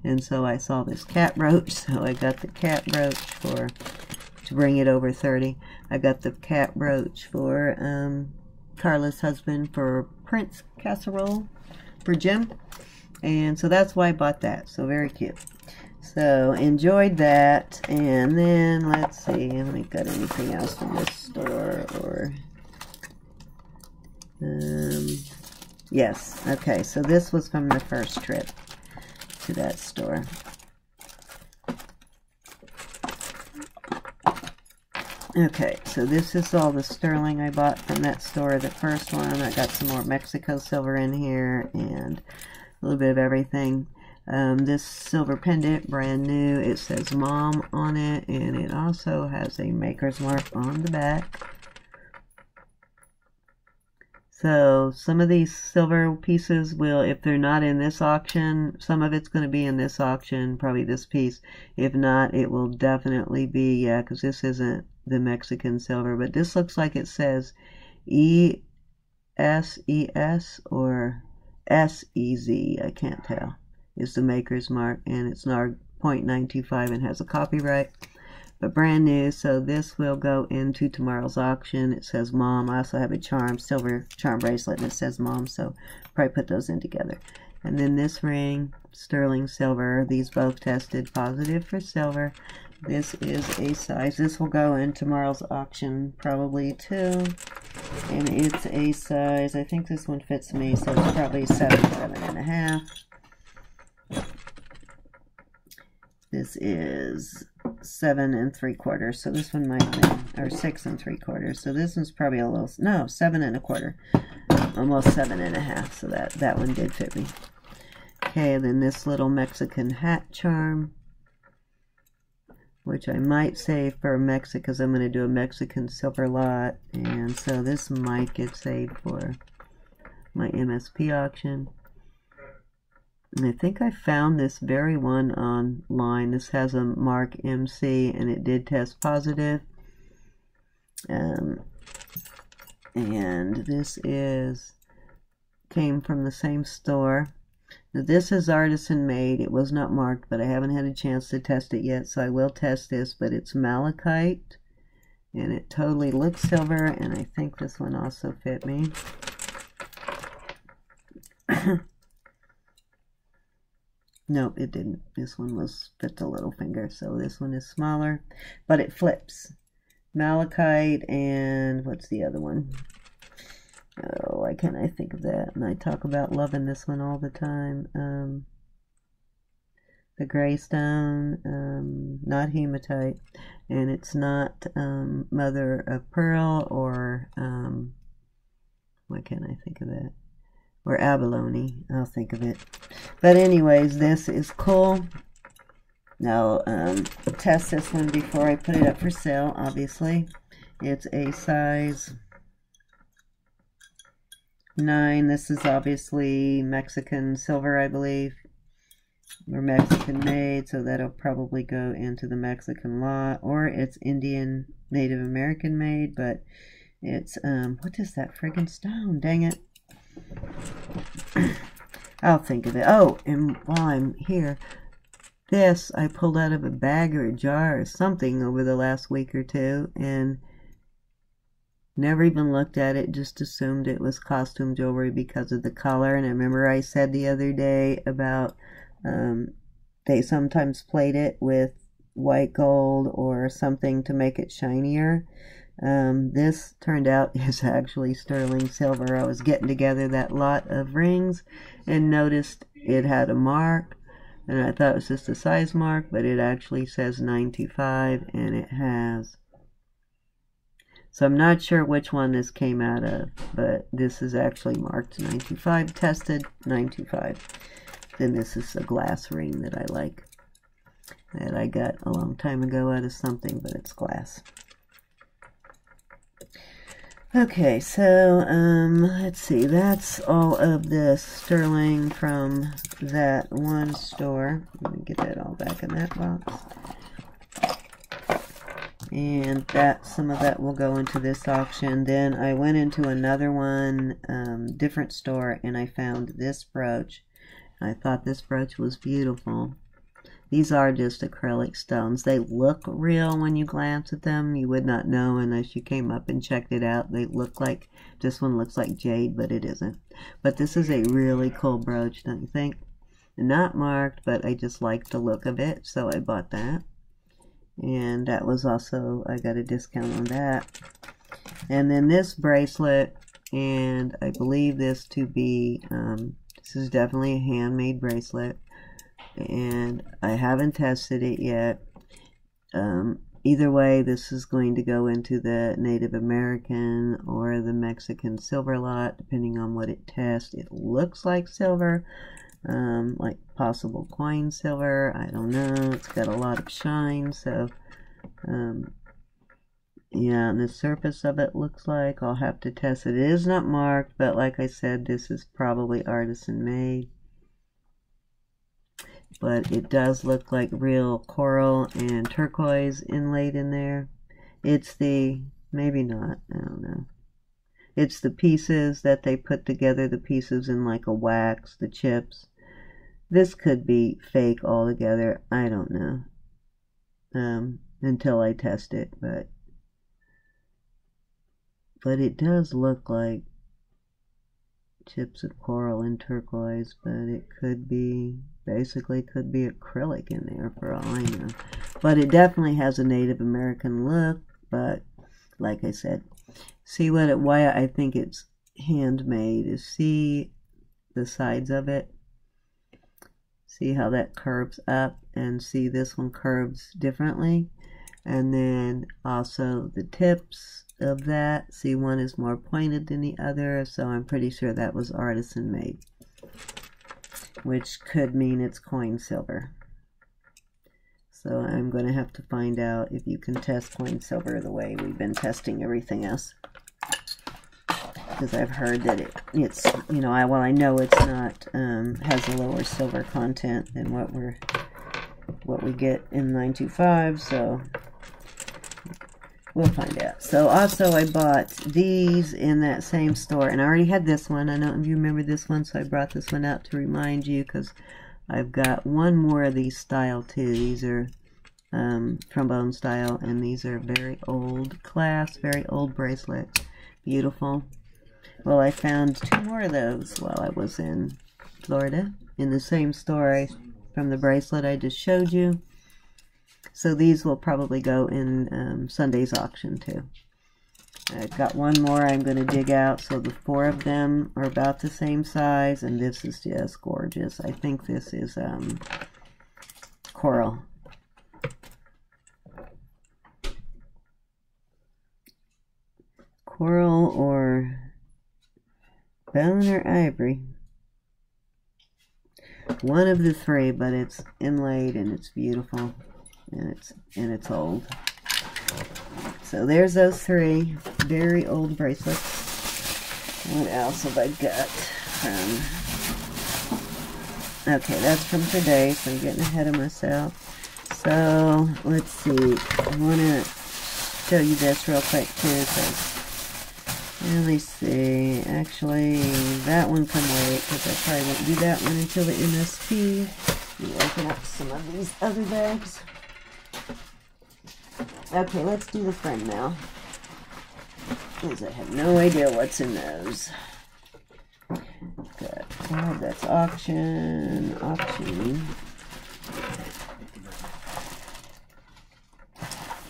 and so I saw this cat brooch, so I got the cat brooch to bring it over 30. I got the cat brooch for Carla's husband for Prince casserole for Jim, and so that's why I bought that. So very cute. So enjoyed that, and then let's see, I haven't got anything else from this store, or yes, okay, so this was from the first trip to that store. Okay, so this is all the sterling I bought from that store, the first one. I got some more Mexico silver in here and a little bit of everything. This silver pendant, brand new. It says Mom on it, and it also has a maker's mark on the back. So some of these silver pieces will, if they're not in this auction, some of it's going to be in this auction, probably this piece. If not, it will definitely be, yeah, because this isn't the Mexican silver, but this looks like it says ESES or SEZ, I can't tell, is the maker's mark, and it's NAR 0.925 and has a copyright. But brand new, so this will go into tomorrow's auction. It says Mom. I also have a silver charm bracelet, and it says Mom, so probably put those in together. And then this ring, sterling silver. These both tested positive for silver. This is a size. This will go in tomorrow's auction probably too. And it's a size, I think this one fits me, so it's probably 7.5. This is 7 3/4, so this one might be, or 6 3/4. So this one's probably a little, no, 7 1/4, almost 7.5. So that one did fit me. Okay, then this little Mexican hat charm, which I might save for Mexico, because I'm going to do a Mexican silver lot, and so this might get saved for my MSP auction. And I think I found this very one online. This has a mark MC, and it did test positive. And this came from the same store. Now this is artisan made. It was not marked, but I haven't had a chance to test it yet, so I will test this. But it's malachite, and it totally looks silver, and I think this one also fit me. Nope, it didn't. This one fit the little finger, so this one is smaller, but it flips. Malachite, and what's the other one? Oh, why can't I think of that? And I talk about loving this one all the time. the gray stone, not hematite, and it's not mother of pearl or why can't I think of that? Or abalone. I'll think of it. But anyways, this is cool. Now, test this one before I put it up for sale, obviously. It's a size 9. This is obviously Mexican silver, I believe. Or Mexican made, so that'll probably go into the Mexican lot. Or it's Indian Native American made, but it's, what is that friggin' stone? Dang it. I'll think of it. Oh, and while I'm here, this I pulled out of a bag or a jar or something over the last week or two, and never even looked at it, just assumed it was costume jewelry because of the color. And I remember I said the other day about they sometimes plate it with white gold or something to make it shinier. This turned out is actually sterling silver. I was getting together that lot of rings and noticed it had a mark, and I thought it was just a size mark, but it actually says 925, and it has. So I'm not sure which one this came out of, but this is actually marked 925, tested 925. Then this is a glass ring that I like, that I got a long time ago out of something, but it's glass. Okay, so let's see, that's all of this sterling from that one store. Let me get that all back in that box. And that, some of that will go into this auction. Then I went into another one, different store, and I found this brooch. I thought this brooch was beautiful. These are just acrylic stones. They look real when you glance at them. You would not know unless you came up and checked it out. They look like, this one looks like jade, but it isn't. But this is a really cool brooch, don't you think? Not marked, but I just like the look of it, so I bought that. And that was also, I got a discount on that. And then this bracelet, and I believe this to be, this is definitely a handmade bracelet. And I haven't tested it yet. Either way, this is going to go into the Native American or the Mexican silver lot, depending on what it tests. It looks like silver, like possible coin silver. I don't know. It's got a lot of shine, so yeah, and the surface of it looks like. I'll have to test it. It is not marked, but like I said, this is probably artisan made. But it does look like real coral and turquoise inlaid in there. It's the, maybe not, I don't know. It's the pieces that they put together, the pieces in like a wax, the chips. This could be fake altogether, I don't know. Until I test it, but it does look like chips of coral and turquoise, but it could be, basically could be acrylic in there for all I know. But it definitely has a Native American look, but like I said, see what it, why I think it's handmade is see the sides of it. See how that curves up, and see this one curves differently. And then also the tips of that, see one is more pointed than the other, so I'm pretty sure that was artisan made, which could mean it's coin silver. So I'm going to have to find out if you can test coin silver the way we've been testing everything else, because I've heard that it's, you know, I know it's not, has a lower silver content than what we get in 925, so we'll find out. So also I bought these in that same store, and I already had this one. I don't know if you remember this one, so I brought this one out to remind you, because I've got one more of these style too. These are trombone style, and these are very old class, very old bracelets. Beautiful. Well, I found 2 more of those while I was in Florida in the same store from the bracelet I just showed you. So these will probably go in Sunday's auction too. I've got one more I'm going to dig out, so the 4 of them are about the same size, and this is just gorgeous. I think this is coral. Coral or bone or ivory. One of the three, but it's inlaid and it's beautiful, and it's old. So there's those three very old bracelets. What else have I got from? Okay, that's from today, so I'm getting ahead of myself. So let's see. I want to show you this real quick too. Let me see. Actually, that one can wait because I probably won't do that one until the MSP. Let me open up some of these other bags. Okay, let's do the friend now, because I have no idea what's in those. Good. Oh, that's auction.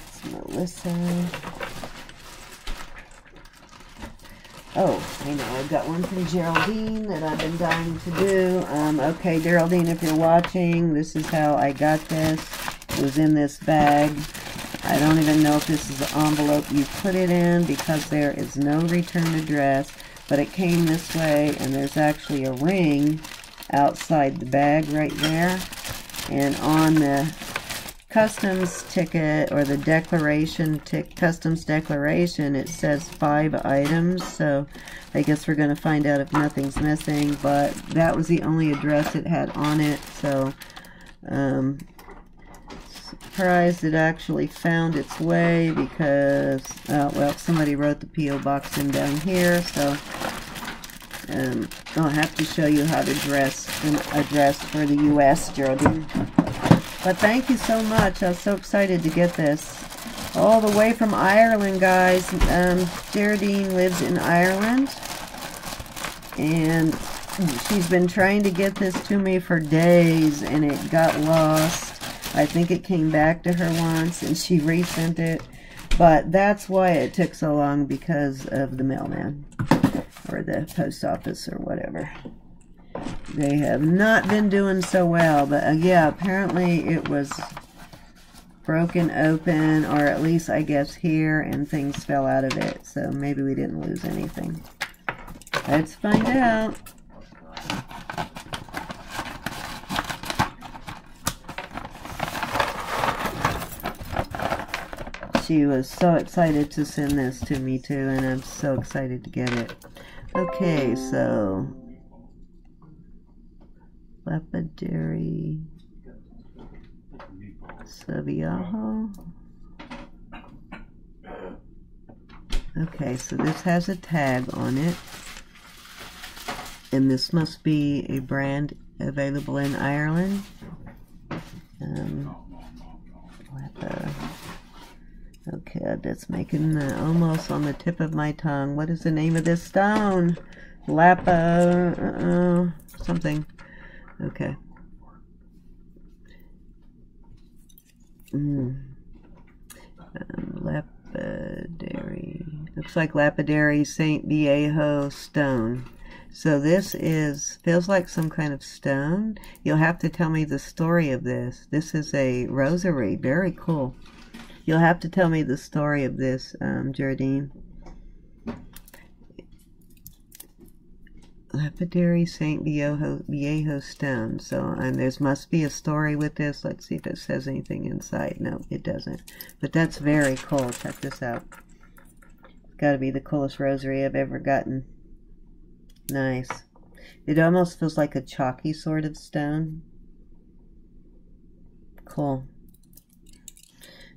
It's Melissa. Oh, I know, I've got one from Geraldine that I've been dying to do. Okay, Geraldine, if you're watching, this is how I got this. It was in this bag. I don't even know if this is the envelope you put it in, because there is no return address, but it came this way, and there's actually a ring outside the bag right there. And on the customs ticket, or the customs declaration, it says 5 items, so I guess we're going to find out if nothing's missing, but that was the only address it had on it. So surprised it actually found its way, because well, somebody wrote the P.O. box in down here, so I'll have to show you how to address for the U.S., Geraldine. But thank you so much. I was so excited to get this. All the way from Ireland, guys. Geraldine lives in Ireland. And she's been trying to get this to me for days, and it got lost. I think it came back to her once, and she resent it. But that's why it took so long, because of the mailman. Or the post office, or whatever. They have not been doing so well, but yeah, apparently it was broken open, or at least I guess here, and things fell out of it, so maybe we didn't lose anything. Let's find out. She was so excited to send this to me too, and I'm so excited to get it. Okay, so lapidary Sabiajo. Okay, so this has a tag on it, and this must be a brand available in Ireland. Okay, that's making almost on the tip of my tongue. What is the name of this stone? Something. Okay. Lapidary. Looks like lapidary St. Viejo stone. So this feels like some kind of stone. You'll have to tell me the story of this. This is a rosary. Very cool. You'll have to tell me the story of this, Geraldine. Lapidary St. Viejo stone. So, and there must be a story with this. Let's see if it says anything inside. No, it doesn't. But that's very cool. Check this out. It's got to be the coolest rosary I've ever gotten. Nice. It almost feels like a chalky sort of stone. Cool.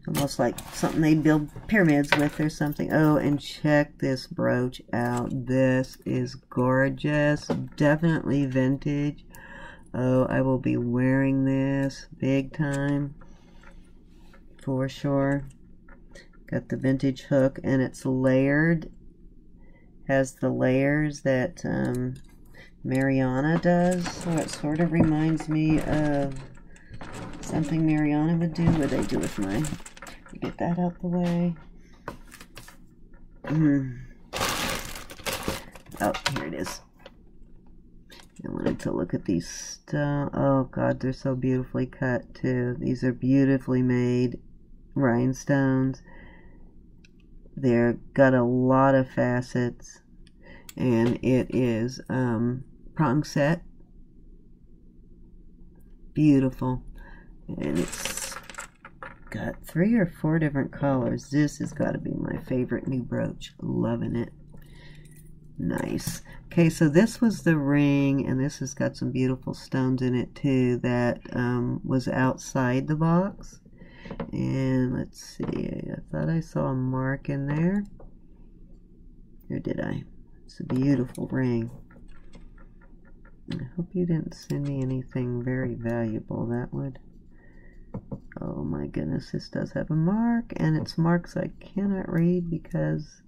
Almost like something they build pyramids with or something. Oh, and check this brooch out. This is gorgeous. Definitely vintage. Oh, I will be wearing this big time. For sure. Got the vintage hook, and it's layered. Has the layers that Mariana does. So it sort of reminds me of something Mariana would do. What would they do with mine? Get that out the way. Oh, here it is. I want to to look at these stones. Oh God, they're so beautifully cut too. These are beautifully made rhinestones. They're got a lot of facets, and it is prong set. Beautiful, and it's got 3 or 4 different colors. This has got to be my favorite new brooch. Loving it. Nice. Okay, so this was the ring, and this has got some beautiful stones in it too that was outside the box. And let's see, I thought I saw a mark in there. Or did I? It's a beautiful ring. I hope you didn't send me anything very valuable. That would... Oh my goodness, this does have a mark, and it's marks I cannot read because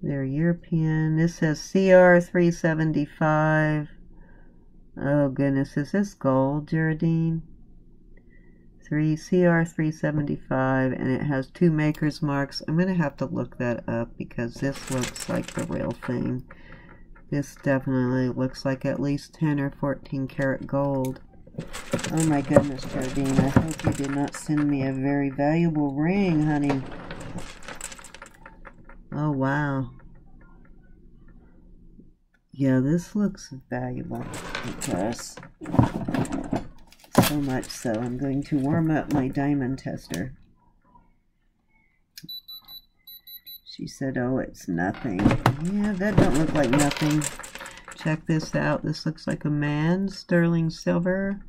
they're European. This says CR 375. Oh goodness, is this gold, Geraldine? CR 375, and it has 2 maker's marks. I'm going to have to look that up because this looks like the real thing. This definitely looks like at least 10 or 14 karat gold. Oh my goodness, Geraldine, I hope you did not send me a very valuable ring, honey. Oh wow. Yeah, this looks valuable because... So much so, I'm going to warm up my diamond tester. She said, oh, it's nothing. Yeah, that don't look like nothing. Check this out. This looks like a man. Sterling silver.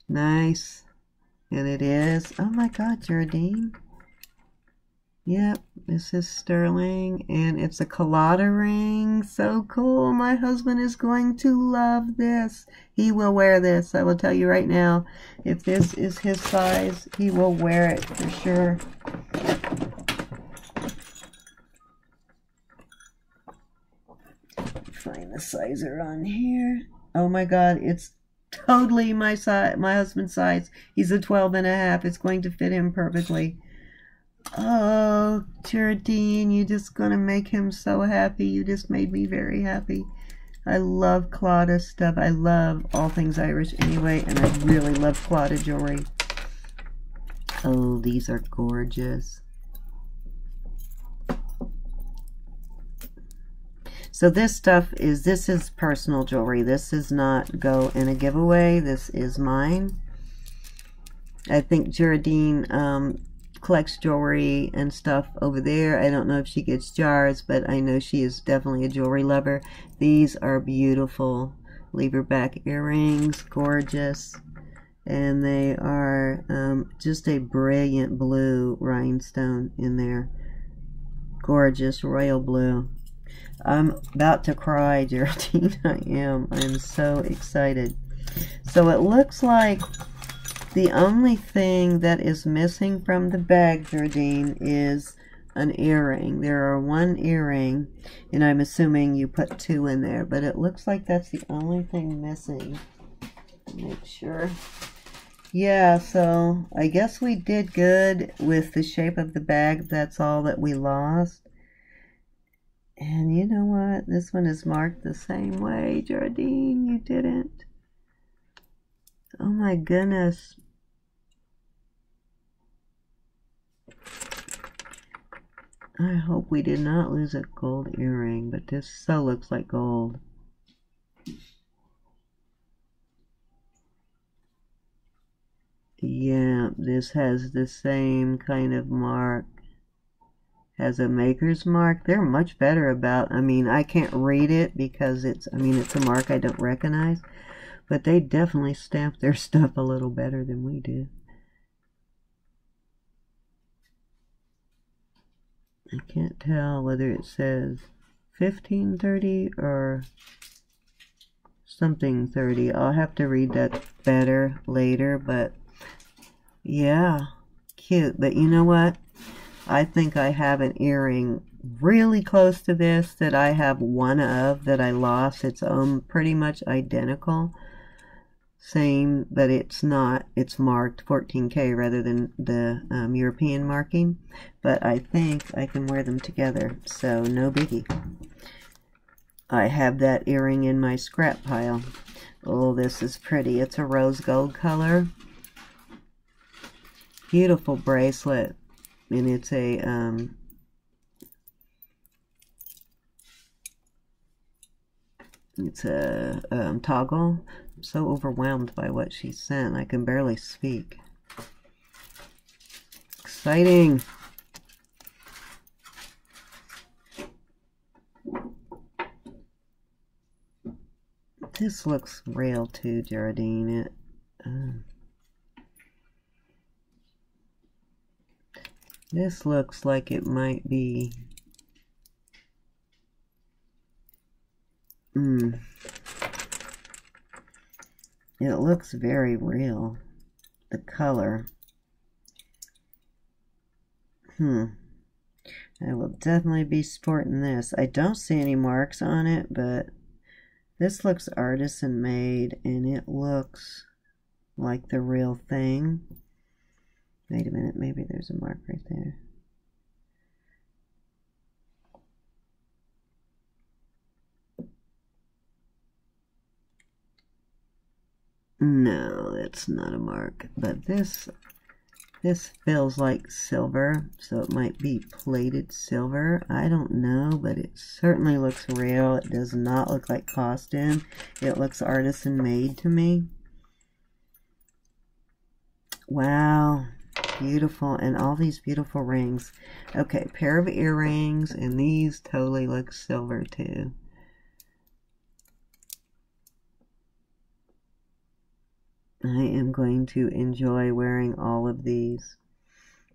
Nice. And it is. Oh my God, Geraldine. Yep, this is sterling, and it's a colada ring. So cool. My husband is going to love this. He will wear this. I will tell you right now. If this is his size, he will wear it for sure. Find the sizer on here. Oh my God, it's totally my size, my husband's size. He's a 12.5. It's going to fit him perfectly. Oh, Geraldine, you're just gonna make him so happy. You just made me very happy. I love Claudia stuff. I love all things Irish anyway, and I really love Claudia jewelry. Oh, these are gorgeous. So this stuff is, this is personal jewelry. This does not go in a giveaway. This is mine. I think Geraldine collects jewelry and stuff over there. I don't know if she gets jars, but I know she is definitely a jewelry lover. These are beautiful lever back earrings, gorgeous, and they are just a brilliant blue rhinestone in there. Gorgeous royal blue. I'm about to cry, Geraldine. I am. I'm so excited. So it looks like the only thing that is missing from the bag, Geraldine, is an earring. There are 1 earring, and I'm assuming you put 2 in there, but it looks like that's the only thing missing. Make sure. Yeah, so I guess we did good with the shape of the bag. That's all that we lost. And you know what? This one is marked the same way, Geraldine. You didn't. Oh my goodness. I hope we did not lose a gold earring, but this so looks like gold. Yeah, this has the same kind of mark. Has a maker's mark. They're much better about, I mean, I can't read it because it's, I mean, it's a mark I don't recognize, but they definitely stamp their stuff a little better than we do. I can't tell whether it says 1530 or something 30. I'll have to read that better later, but yeah, cute. But you know what? I think I have an earring really close to this that I have 1 of that I lost. It's pretty much identical. Same, but it's not. It's marked 14K rather than the European marking. But I think I can wear them together, so no biggie. I have that earring in my scrap pile. Oh, this is pretty. It's a rose gold color. Beautiful bracelet. And it's a toggle. I'm so overwhelmed by what she sent. I can barely speak. Exciting. This looks real too, Geraldine. This looks like it might be... It looks very real. The color. I will definitely be sporting this. I don't see any marks on it, but this looks artisan made, and it looks like the real thing. Wait a minute, maybe there's a mark right there. No, that's not a mark, but this feels like silver, so it might be plated silver. I don't know, but it certainly looks real. It does not look like costume. It looks artisan made to me. Wow, beautiful, and all these beautiful rings. Okay, pair of earrings, and these totally look silver too. I am going to enjoy wearing all of these.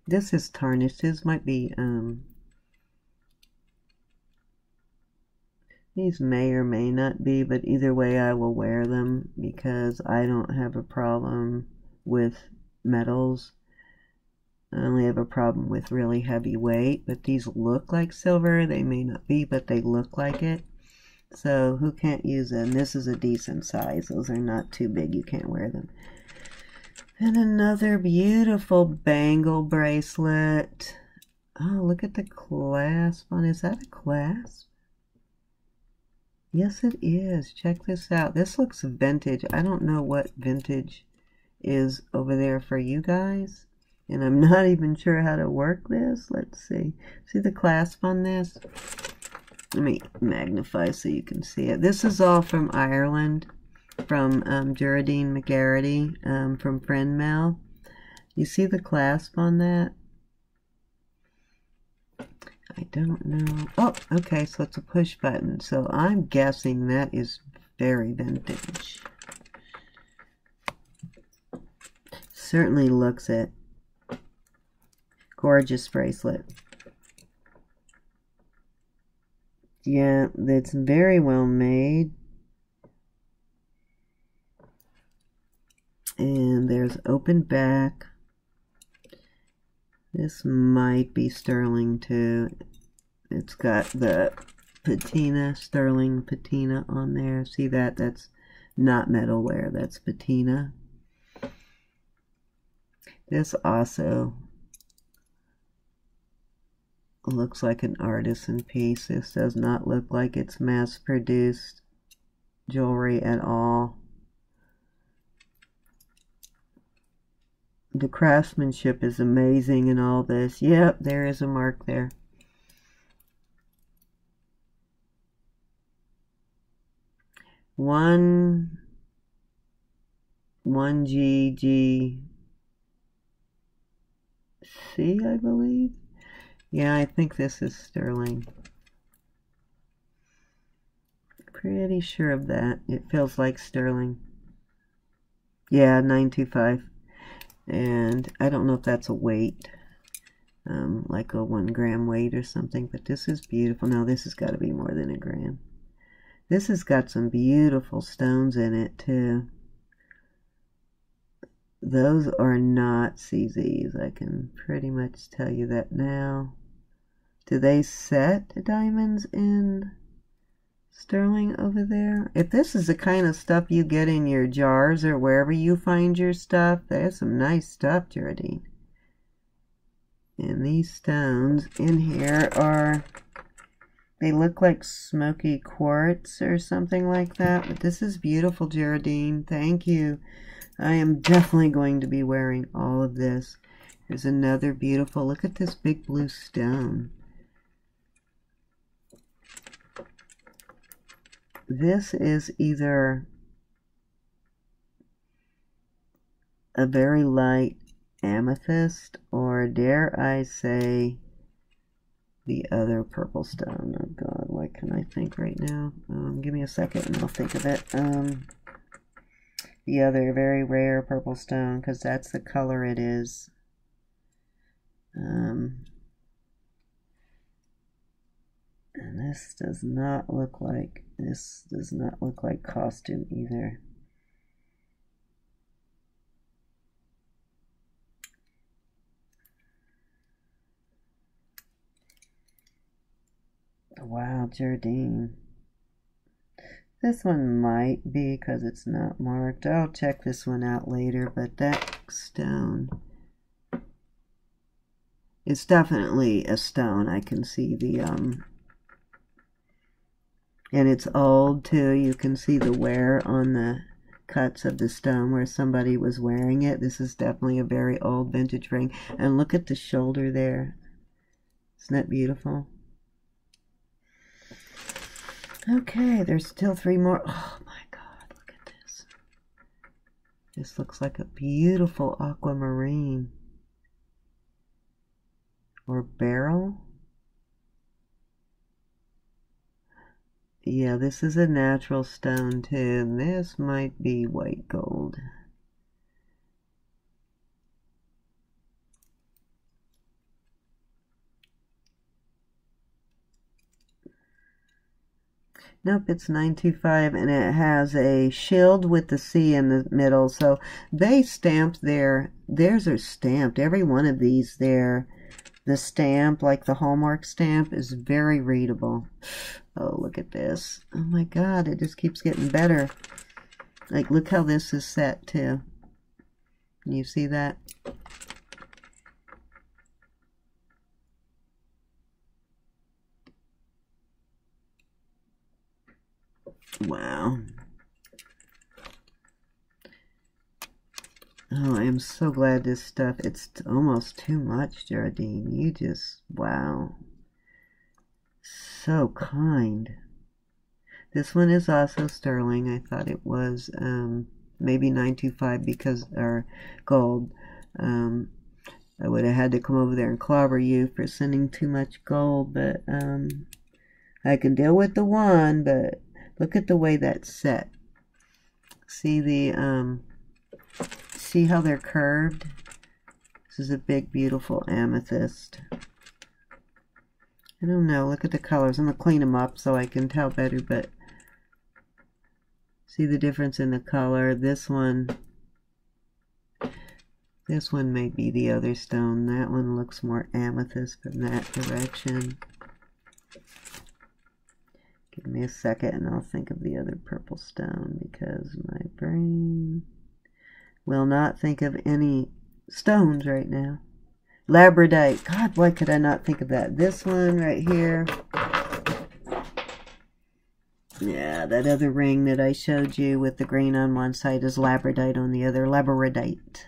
This is tarnished. This might be, these may or may not be, but either way I will wear them because I don't have a problem with metals. I only have a problem with really heavy weight, but these look like silver. They may not be, but they look like it. So who can't use them? This is a decent size. Those are not too big. You can't wear them. And another beautiful bangle bracelet. Oh, look at the clasp on. Is that a clasp? Yes, it is. Check this out. This looks vintage. I don't know what vintage is over there for you guys. And I'm not even sure how to work this. Let's see. See the clasp on this? Let me magnify so you can see it. This is all from Ireland, from Geraldine McGarity, from Friend Mail. You see the clasp on that? I don't know. Oh, okay, so it's a push button. So I'm guessing that is very vintage. Certainly looks it. Gorgeous bracelet. Yeah, it's very well made. And there's open back. This might be sterling too. It's got the patina, sterling patina on there. See that? That's not metalware. That's patina. This also looks like an artisan piece. This does not look like it's mass-produced jewelry at all. The craftsmanship is amazing in all this. Yep, there is a mark there. One GGC, I believe. Yeah, I think this is sterling. Pretty sure of that. It feels like sterling. Yeah, 925. And I don't know if that's a weight, like a 1 gram weight or something, but this is beautiful. Now this has got to be more than a gram. This has got some beautiful stones in it too. Those are not CZs. I can pretty much tell you that now. Do they set diamonds in sterling over there? If this is the kind of stuff you get in your jars or wherever you find your stuff, there's some nice stuff, Geraldine. And these stones in here are They look like smoky quartz or something like that. But this is beautiful, Geraldine. Thank you. I am definitely going to be wearing all of this. Here's another beautiful, look at this big blue stone. This is either a very light amethyst or, dare I say, the other purple stone. Oh God, what can I think right now? Give me a second and I'll think of it. The other very rare purple stone, because that's the color it is. And this does not look like costume either. Wow, Jardine. This one might be because it's not marked. I'll check this one out later, but that stone, it's definitely a stone. I can see the, and it's old too. You can see the wear on the cuts of the stone where somebody was wearing it. This is definitely a very old vintage ring. And look at the shoulder there. Isn't that beautiful? Okay, there's still 3 more. Oh my God, look at this. This looks like a beautiful aquamarine. Or beryl. Yeah, this is a natural stone too. This might be white gold. Nope, it's 925, and it has a shield with the C in the middle. So they stamped theirs are stamped. Every one of these there, the stamp, like the Hallmark stamp, is very readable. Oh, look at this. Oh my God, it just keeps getting better. Like, look how this is set too. Can you see that? Wow. Oh, I am so glad this stuff, it's almost too much, Geraldine. You just, wow. So kind. This one is also sterling. I thought it was maybe 925 because, or gold. I would have had to come over there and clobber you for sending too much gold, but I can deal with the one, but look at the way that's set. See the, see how they're curved? This is a big, beautiful amethyst. I don't know, look at the colors. I'm going to clean them up so I can tell better, but see the difference in the color. This one may be the other stone. That one looks more amethyst from that direction. Give me a second and I'll think of the other purple stone because my brain will not think of any stones right now. Labradorite. God, why could I not think of that? This one right here. Yeah, that other ring that I showed you with the green on one side is labradorite on the other. Labradorite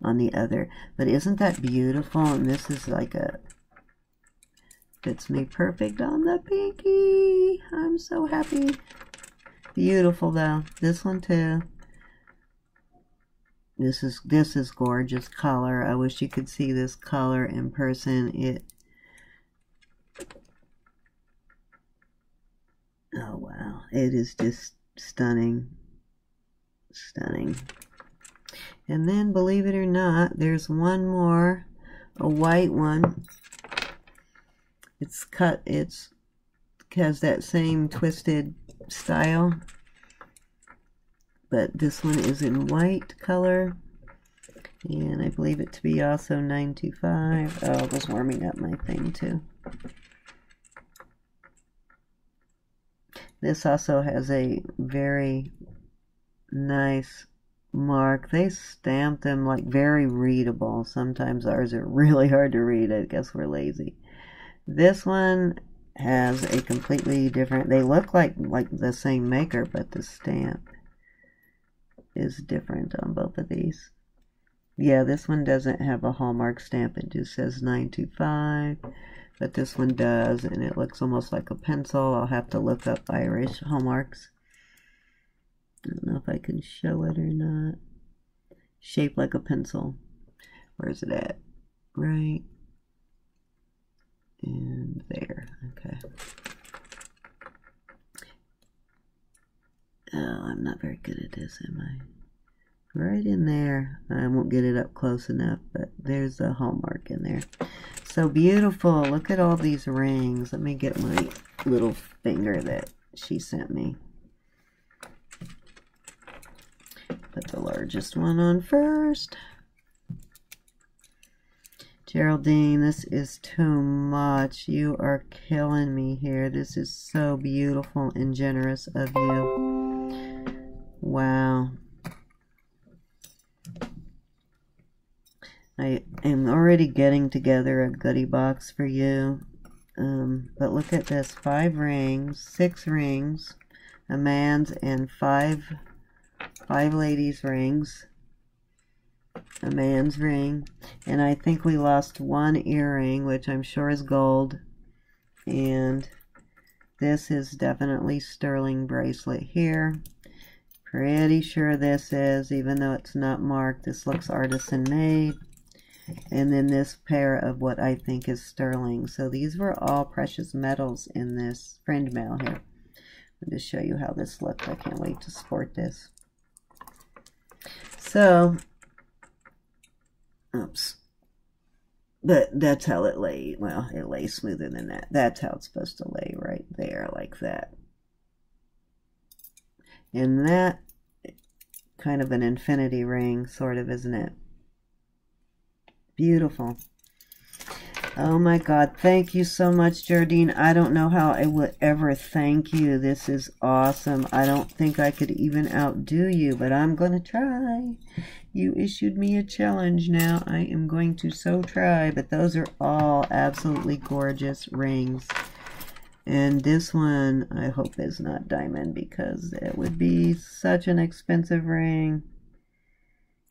on the other. But isn't that beautiful? And this is like a... fits me perfect on the pinky. I'm so happy. Beautiful though. This one too. This is gorgeous color. I wish you could see this color in person. Oh wow, it is just stunning. Stunning. And then, believe it or not, there's one more, a white one. It's cut, it has that same twisted style. But this one is in white color. And I believe it to be also 925. Oh, I was warming up my thing too. This also has a very nice mark. They stamp them like very readable. Sometimes ours are really hard to read. I guess we're lazy. This one has a completely different, they look like the same maker, but the stamp is different on both of these. Yeah, this one doesn't have a Hallmark stamp. It just says 925, but this one does, and it looks almost like a pencil. I'll have to look up Irish Hallmarks. I don't know if I can show it or not. Shaped like a pencil. Where's it at? Right. And there. Okay. Oh, I'm not very good at this, am I? Right in there. I won't get it up close enough, but there's a Hallmark in there. So beautiful. Look at all these rings. Let me get my little finger that she sent me. Put the largest one on first. Geraldine, this is too much. You are killing me here. This is so beautiful and generous of you. Wow. I am already getting together a goodie box for you. But look at this. 5 rings, 6 rings, a man's, and 5 ladies' rings. A man's ring. And I think we lost 1 earring, which I'm sure is gold. And this is definitely sterling bracelet here. Pretty sure this is, even though it's not marked, this looks artisan made. And then this pair of what I think is sterling. So these were all precious metals in this friend mail here. I'll just show you how this looked. I can't wait to sport this. So, oops. But that's how it lay. Well, it lay smoother than that. That's how it's supposed to lay, right there, like that. And that, kind of an infinity ring, sort of, isn't it? Beautiful. Oh my God. Thank you so much, Geraldine. I don't know how I would ever thank you. This is awesome. I don't think I could even outdo you, but I'm going to try. You issued me a challenge now. I am going to so try, but those are all absolutely gorgeous rings. And this one, I hope is not diamond, because it would be such an expensive ring.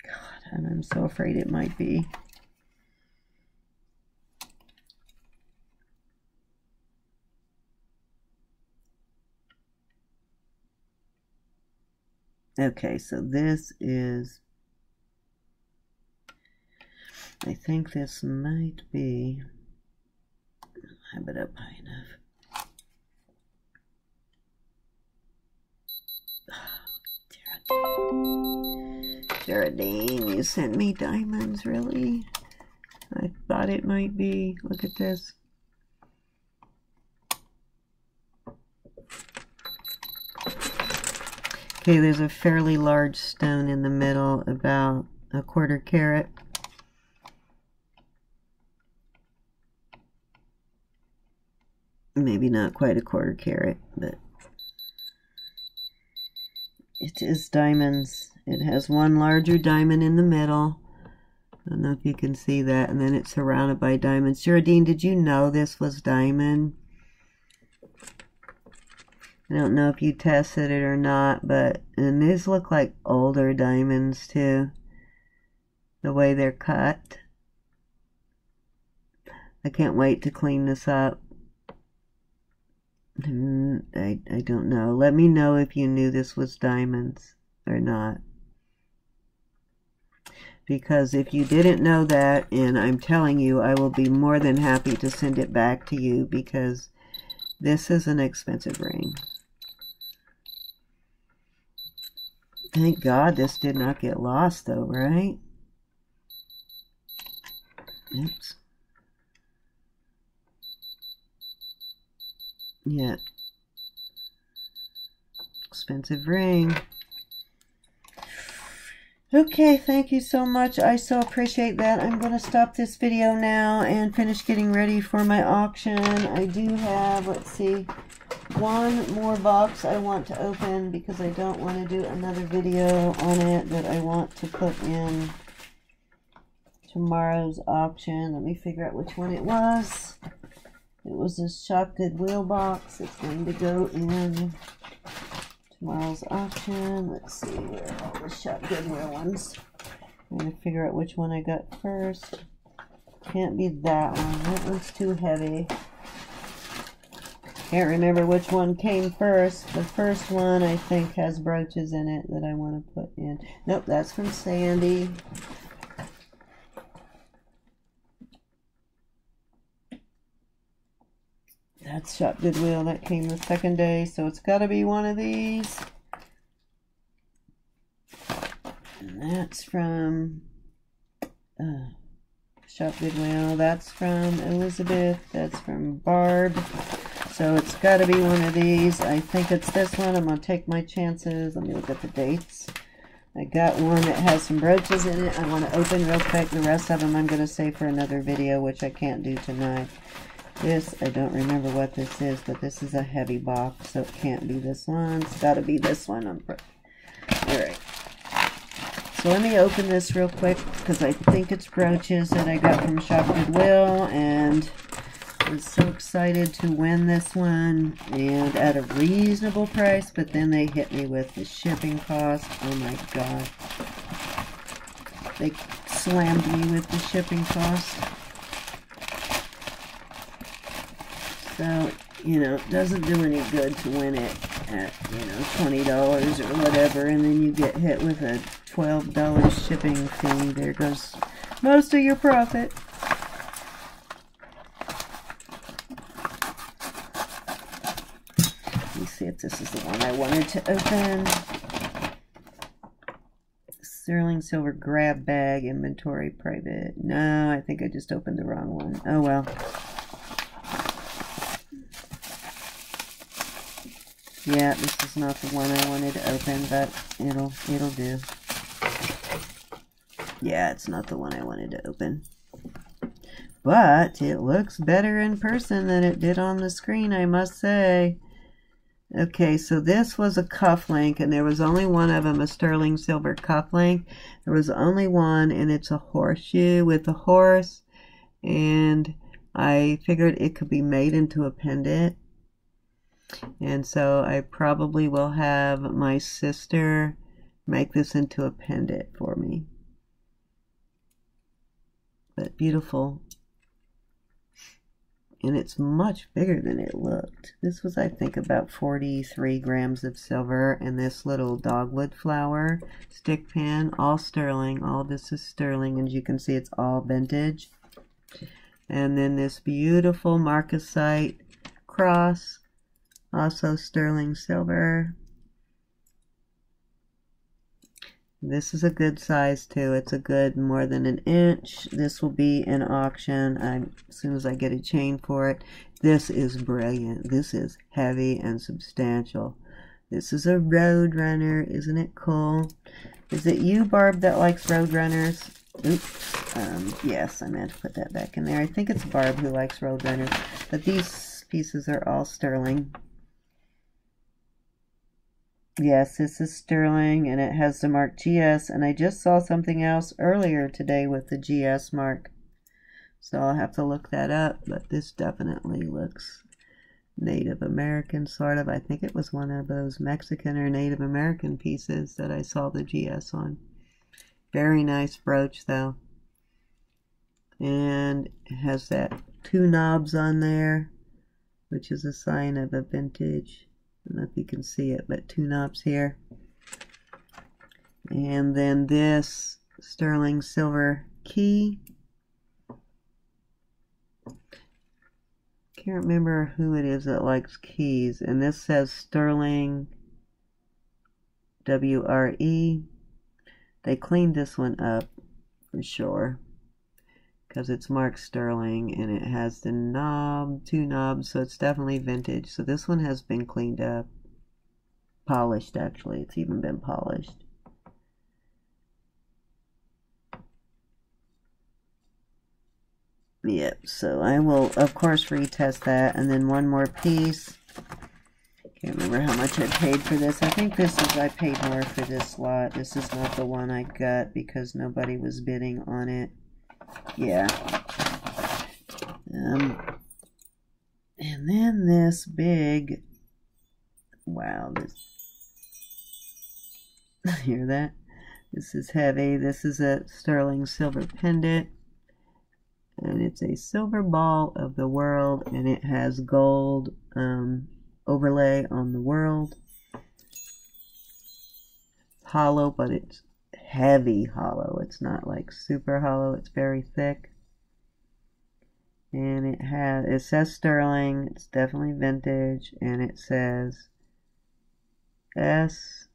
God, and I'm so afraid it might be. Okay, so this is, I think this might be, have it up high enough. Oh, Geraldine, you sent me diamonds, really? I thought it might be. Look at this. Okay, there's a fairly large stone in the middle, about a 1/4 carat. Maybe not quite a 1/4 carat, but it is diamonds. It has 1 larger diamond in the middle. I don't know if you can see that. And then it's surrounded by diamonds. Geraldine, did you know this was diamond? I don't know if you tested it or not, but, and these look like older diamonds too, the way they're cut. I can't wait to clean this up. I don't know. Let me know if you knew this was diamonds or not. Because if you didn't know that, and I'm telling you, I will be more than happy to send it back to you, because this is an expensive ring. Thank God this did not get lost though, right? Oops. Yeah. Expensive ring. Okay, thank you so much. I so appreciate that. I'm going to stop this video now and finish getting ready for my auction. I do have, let's see, 1 more box I want to open, because I don't want to do another video on it that I want to put in tomorrow's auction. Let me figure out which one it was. It was a Shop Goodwill box. It's going to go in tomorrow's auction. Let's see where are all the Shop Goodwill ones. I'm going to figure out which one I got first. Can't be that one. That one's too heavy. Can't remember which one came first. The first one I think has brooches in it that I want to put in. Nope, that's from Sandy. That's Shop Goodwill. That came the second day, so it's got to be one of these. And that's from Shop Goodwill. That's from Elizabeth. That's from Barb. So it's got to be one of these. I think it's this one. I'm going to take my chances. Let me look at the dates. I got one that has some brooches in it. I want to open real quick. The rest of them I'm going to save for another video, which I can't do tonight. This, I don't remember what this is, but this is a heavy box, so it can't be this one. It's got to be this one. Alright. So let me open this real quick, because I think it's brooches that I got from Shop Goodwill, and I was so excited to win this one, and at a reasonable price, but then they hit me with the shipping cost. Oh my god. They slammed me with the shipping cost. So, you know, it doesn't do any good to win it at, you know, $20 or whatever, and then you get hit with a $12 shipping fee. There goes most of your profit. Let me see if this is the one I wanted to open. Sterling silver grab bag, inventory private. No, I think I just opened the wrong one. Oh well. Yeah, this is not the one I wanted to open, but it'll do. Yeah, it's not the one I wanted to open. But it looks better in person than it did on the screen, I must say. Okay, so this was a cufflink, and there was only one of them, a sterling silver cufflink. There was only one, and it's a horseshoe with a horse. And I figured it could be made into a pendant. And so I probably will have my sister make this into a pendant for me. But beautiful. And it's much bigger than it looked. This was, I think, about 43 grams of silver. And this little dogwood flower stick pin, all sterling. All this is sterling. And as you can see, it's all vintage. And then this beautiful marcasite cross. Also sterling silver. This is a good size too. It's a good more than an inch. This will be in auction as soon as I get a chain for it. This is brilliant. This is heavy and substantial. This is a Roadrunner. Isn't it cool? Is it you, Barb, that likes Roadrunners? Oops. Yes, I meant to put that back in there. I think it's Barb who likes Roadrunners. But these pieces are all sterling. Yes, this is sterling, and it has the mark GS, and I just saw something else earlier today with the GS mark. So I'll have to look that up, but this definitely looks Native American, sort of. I think it was one of those Mexican or Native American pieces that I saw the GS on. Very nice brooch, though. And it has that 2 knobs on there, which is a sign of a vintage. I don't know if you can see it, but 2 knobs here. And then this sterling silver key. Can't remember who it is that likes keys. And this says sterling WRE. They cleaned this one up for sure, because it's marked sterling, and it has the knob, 2 knobs, so it's definitely vintage. So this one has been cleaned up. Polished, actually. It's even been polished. Yep, so I will, of course, retest that. And then one more piece. Can't remember how much I paid for this. I think this is, I paid more for this lot. This is not the one I got because nobody was bidding on it. Yeah. And then this big, wow, this, hear that? This is heavy. This is a sterling silver pendant. And it's a silver ball of the world, and it has gold overlay on the world. Hollow, but it's heavy hollow. It's not like super hollow. It's very thick. And it says sterling. It's definitely vintage, and it says looks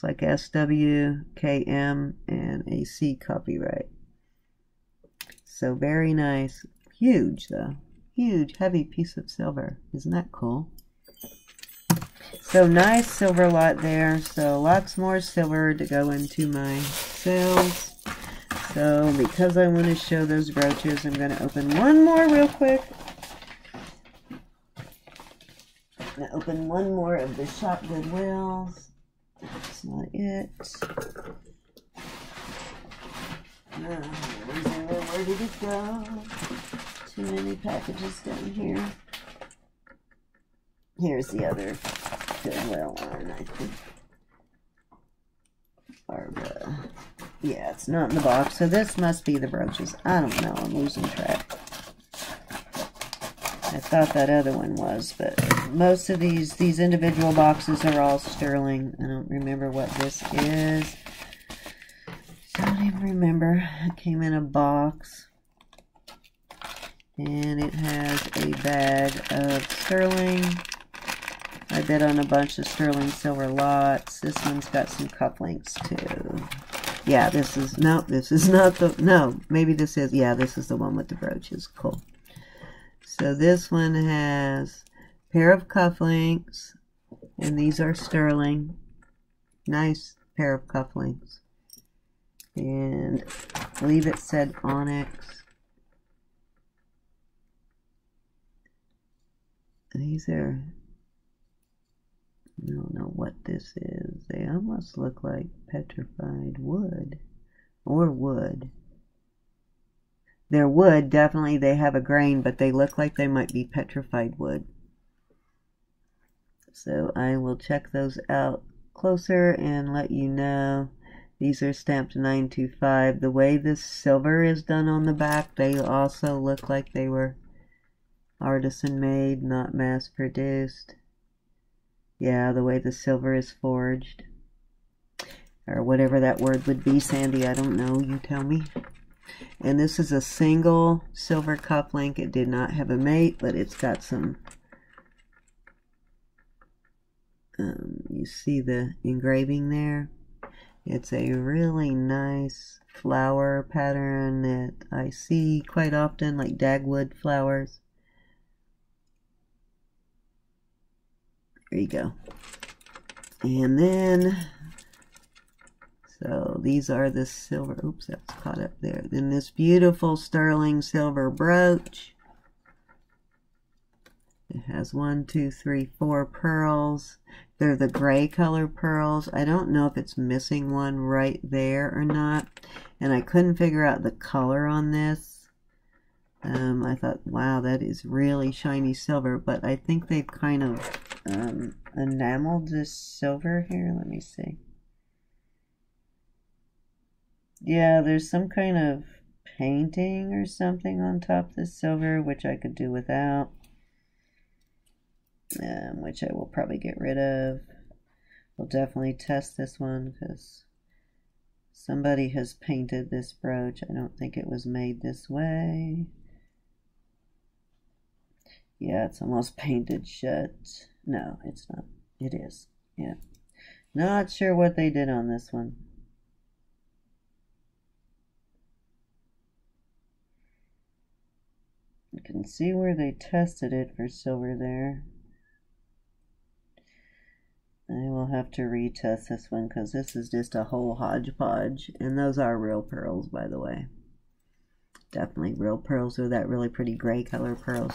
like SWKM and a C copyright. So very nice. Huge though. Huge, heavy piece of silver. Isn't that cool? So nice silver lot there. So lots more silver to go into my sales. So because I want to show those brooches, I'm going to open one more real quick. I'm going to open one more of the Shop Goodwills. That's not it. Where did it go? Too many packages down here. Here's the other Goodwill one, I think. Yeah, it's not in the box, so this must be the brooches. I don't know, I'm losing track. I thought that other one was, but most of these individual boxes are all sterling. I don't remember what this is. Don't even remember. It came in a box. And it has a bag of sterling. I bid on a bunch of sterling silver lots. This one's got some cufflinks too. Yeah, this is, no, this is not the, no, maybe this is, yeah, this is the one with the brooches. Cool. So this one has a pair of cufflinks, and these are sterling. Nice pair of cufflinks. And I believe it said onyx. These are, I don't know what this is. They almost look like petrified wood or wood. They're wood, definitely. They have a grain, but they look like they might be petrified wood. So I will check those out closer and let you know. These are stamped 925. The way this silver is done on the back, they also look like they were artisan made, not mass produced. Yeah, the way the silver is forged. Or whatever that word would be, Sandy, I don't know, you tell me. And this is a single silver cufflink. It did not have a mate, but it's got some, you see the engraving there? It's a really nice flower pattern that I see quite often, like dagwood flowers. There you go. And then, so these are the silver, oops, that's caught up there. Then this beautiful sterling silver brooch. It has 1, 2, 3, 4 pearls. They're the gray color pearls. I don't know if it's missing one right there or not. And I couldn't figure out the color on this. I thought, wow, that is really shiny silver. But I think they've kind of enameled this silver here. Let me see. Yeah, there's some kind of painting or something on top of this silver, which I could do without. Which I will probably get rid of. We'll definitely test this one because somebody has painted this brooch. I don't think it was made this way. Yeah, it's almost painted shut. No, it's not. It is. Yeah. Not sure what they did on this one. You can see where they tested it for silver there. I will have to retest this one because this is just a whole hodgepodge. And those are real pearls, by the way. Definitely real pearls. They're that really pretty gray color pearls.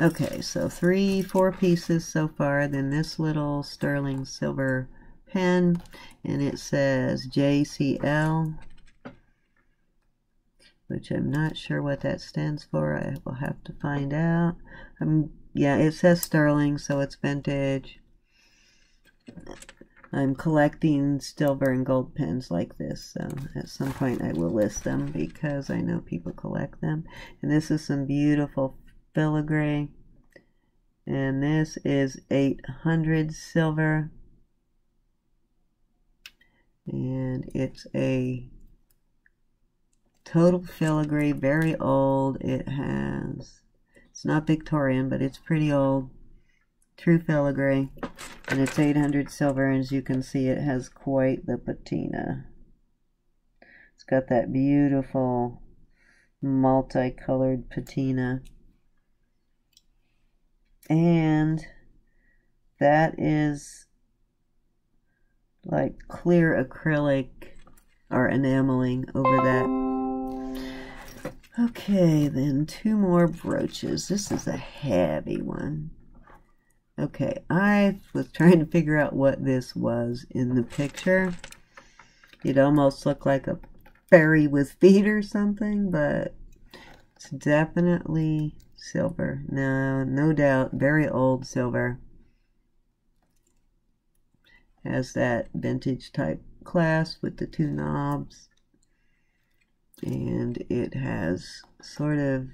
Okay, so 3, 4 pieces so far. Then this little sterling silver pen. And it says JCL. which I'm not sure what that stands for. I will have to find out. Yeah, it says sterling, so it's vintage. I'm collecting silver and gold pins like this, so at some point I will list them because I know people collect them. And this is some beautiful filigree, and this is 800 silver, and it's a total filigree, very old. It's not Victorian, but it's pretty old. True filigree, and it's 800 silver, and as you can see, it has quite the patina. It's got that beautiful multicolored patina, and that is like clear acrylic or enameling over that. Okay, then 2 more brooches. This is a heavy one. Okay, I was trying to figure out what this was in the picture. It almost looked like a fairy with feet or something, but it's definitely silver. No doubt, very old silver. Has that vintage type clasp with the 2 knobs. And it has sort of...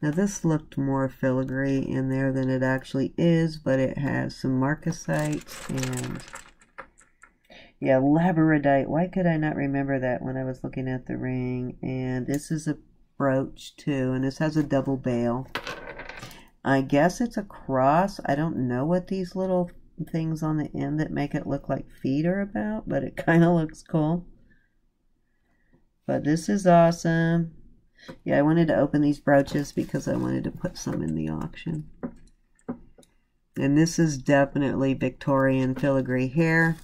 Now this looked more filigree in there than it actually is, but it has some marcasite and, yeah, labradorite. Why could I not remember that when I was looking at the ring? And this is a brooch too, and this has a double bail. I guess it's a cross. I don't know what these little things on the end that make it look like feet are about, but it kind of looks cool. But this is awesome. Yeah, I wanted to open these brooches because I wanted to put some in the auction. And this is definitely Victorian filigree hair.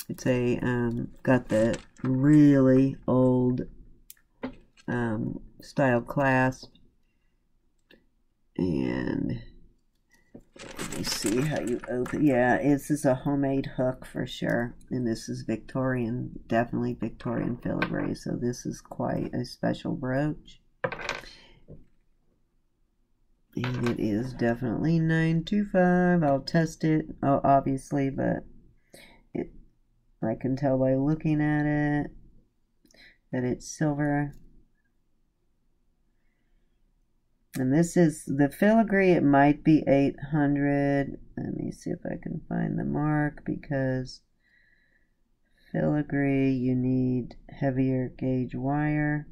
It's a got the really old style clasp. And let me see how you open. Yeah, this is a homemade hook for sure. And this is Victorian, definitely Victorian filigree. So this is quite a special brooch. And it is definitely 925. I'll test it, obviously, but I can tell by looking at it that it's silver. And this is the filigree. It might be 800. Let me see if I can find the mark, because filigree, you need heavier gauge wire.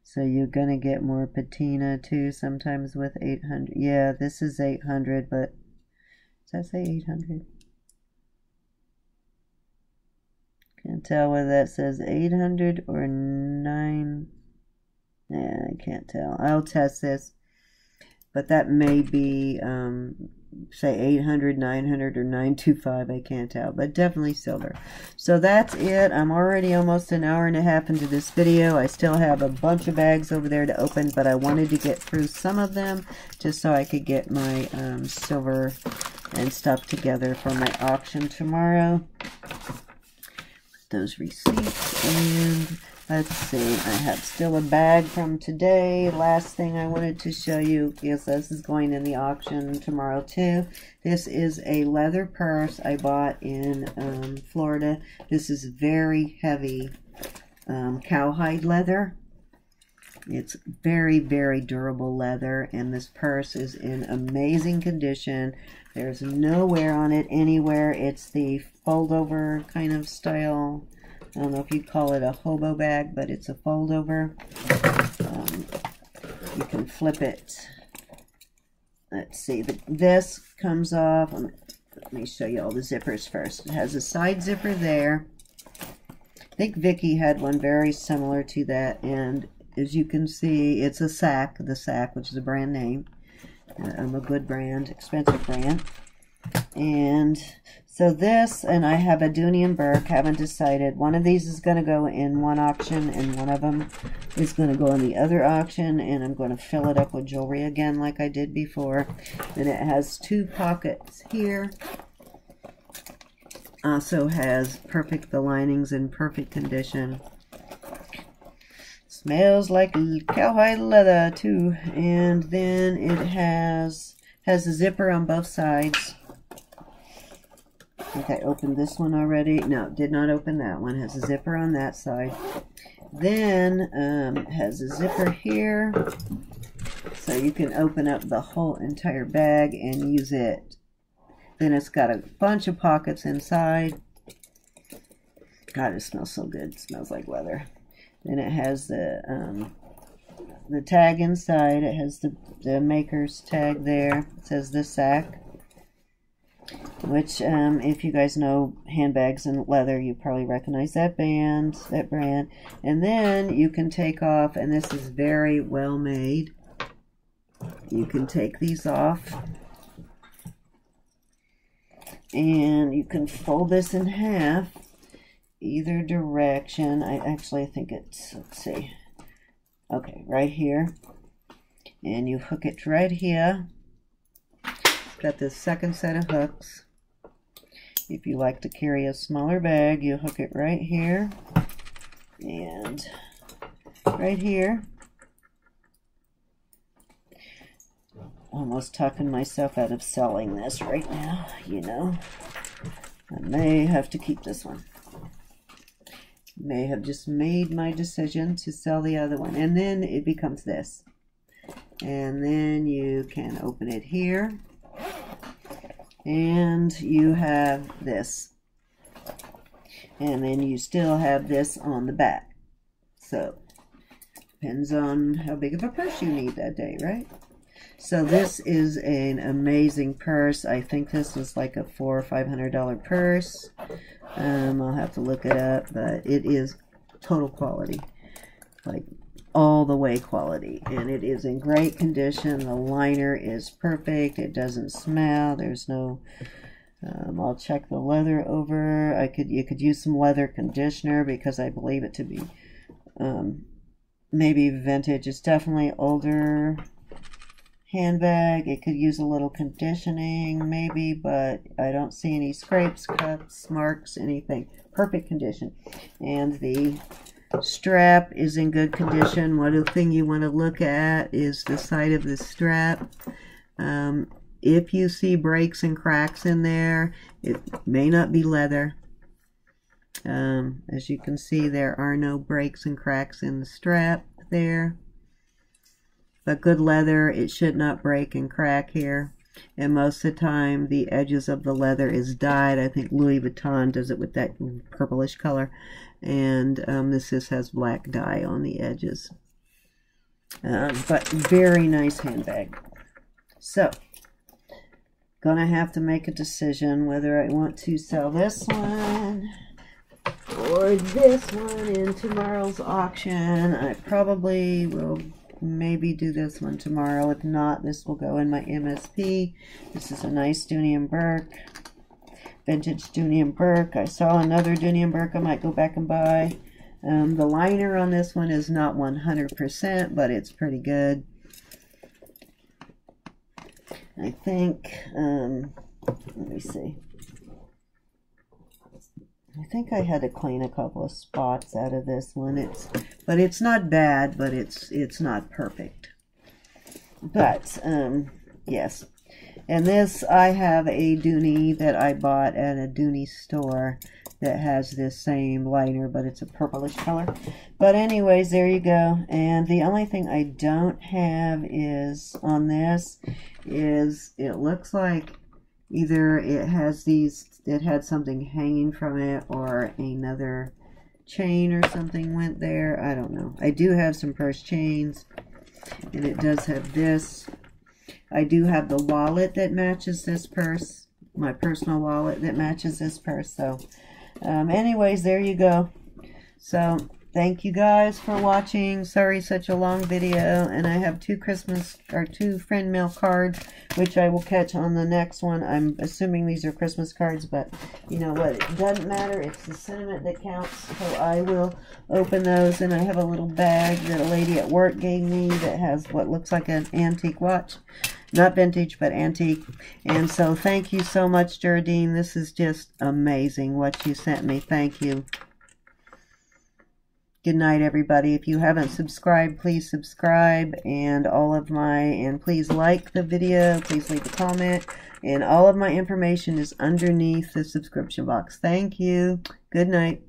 So you're going to get more patina too sometimes with 800. Yeah, this is 800, but does that say 800? Can't tell whether that says 800 or 9. Yeah, I can't tell. I'll test this. But that may be, say 800, 900, or 925. I can't tell. But definitely silver. So that's it. I'm already almost an hour and a half into this video. I still have a bunch of bags over there to open, but I wanted to get through some of them just so I could get my silver and stuff together for my auction tomorrow. Those receipts, and let's see, I have still a bag from today. Last thing I wanted to show you is this is going in the auction tomorrow too. This is a leather purse I bought in Florida. This is very heavy cowhide leather. It's very, very durable leather, and this purse is in amazing condition. There's no wear on it anywhere. It's the fold-over kind of style. I don't know if you'd call it a hobo bag, but it's a fold-over. You can flip it. Let's see. This comes off. Let me show you all the zippers first. It has a side zipper there. I think Vicky had one very similar to that, and as you can see, it's a Sac, the Sac, which is a brand name. A good brand, expensive brand. And so this, and I have a Dooney and Burke, haven't decided. One of these is going to go in one auction, and one of them is going to go in the other auction, and I'm going to fill it up with jewelry again like I did before. And it has 2 pockets here. Also has the linings in perfect condition. Smells like cowhide leather too. And then it has a zipper on both sides. I think I opened this one already. No, did not open that one. Has a zipper on that side. Then has a zipper here, so you can open up the whole entire bag and use it. Then it's got a bunch of pockets inside. God, it smells so good. It smells like leather. Then it has the tag inside. It has the maker's tag there. It says the sack, which if you guys know handbags and leather, you probably recognize that brand. And then you can take off, and this is very well made. You can take these off, and you can fold this in half either direction. I think it's, let's see, okay, right here, and you hook it right here. Got this second set of hooks. If you like to carry a smaller bag, you hook it right here and right here. Almost talking myself out of selling this right now, you know. I may have to keep this one. May have just made my decision to sell the other one. And then it becomes this. And then you can open it here. And you have this. And then you still have this on the back. So, depends on how big of a purse you need that day, right? So this is an amazing purse. I think this was like a $400 or $500 purse. I'll have to look it up, but it is total quality. Like all the way quality, and it is in great condition. The liner is perfect. It doesn't smell. There's no I'll check the leather over. You could use some leather conditioner because I believe it to be maybe vintage. It's definitely older handbag. It could use a little conditioning maybe, but I don't see any scrapes, cuts, marks, anything. Perfect condition. And the strap is in good condition. One thing you want to look at is the side of the strap. If you see breaks and cracks in there, it may not be leather. As you can see, there are no breaks and cracks in the strap there. But good leather, it should not break and crack here. And most of the time, the edges of the leather is dyed. I think Louis Vuitton does it with that purplish color. And this just has black dye on the edges. But very nice handbag. So, gonna have to make a decision whether I want to sell this one or this one in tomorrow's auction. I probably will maybe do this one tomorrow. If not, this will go in my MSP. This is a nice Dooney & Bourke, vintage Dooney & Bourke. I saw another Dooney & Bourke I might go back and buy. The liner on this one is not 100%, but it's pretty good. I think, let me see. I think I had to clean a couple of spots out of this one. But it's not bad, but it's not perfect. But yes. And this, I have a Dooney that I bought at a Dooney store that has this same liner, but it's a purplish color. But anyways, there you go. And the only thing I don't have is on this is it looks like either it has it had something hanging from it, or another chain or something went there. I don't know. I do have some purse chains, and it does have this. I do have the wallet that matches this purse, my personal wallet that matches this purse. So anyways, there you go. So thank you guys for watching. Sorry such a long video, and I have two friend mail cards, which I will catch on the next one. I'm assuming these are Christmas cards, but you know what, it doesn't matter. It's the sentiment that counts. So I will open those. And I have a little bag that a lady at work gave me that has what looks like an antique watch. Not vintage, but antique. And so thank you so much, Geraldine. This is just amazing what you sent me. Thank you. Good night, everybody. If you haven't subscribed, please subscribe, and please like the video, please leave a comment, and all of my information is underneath the subscription box. Thank you. Good night.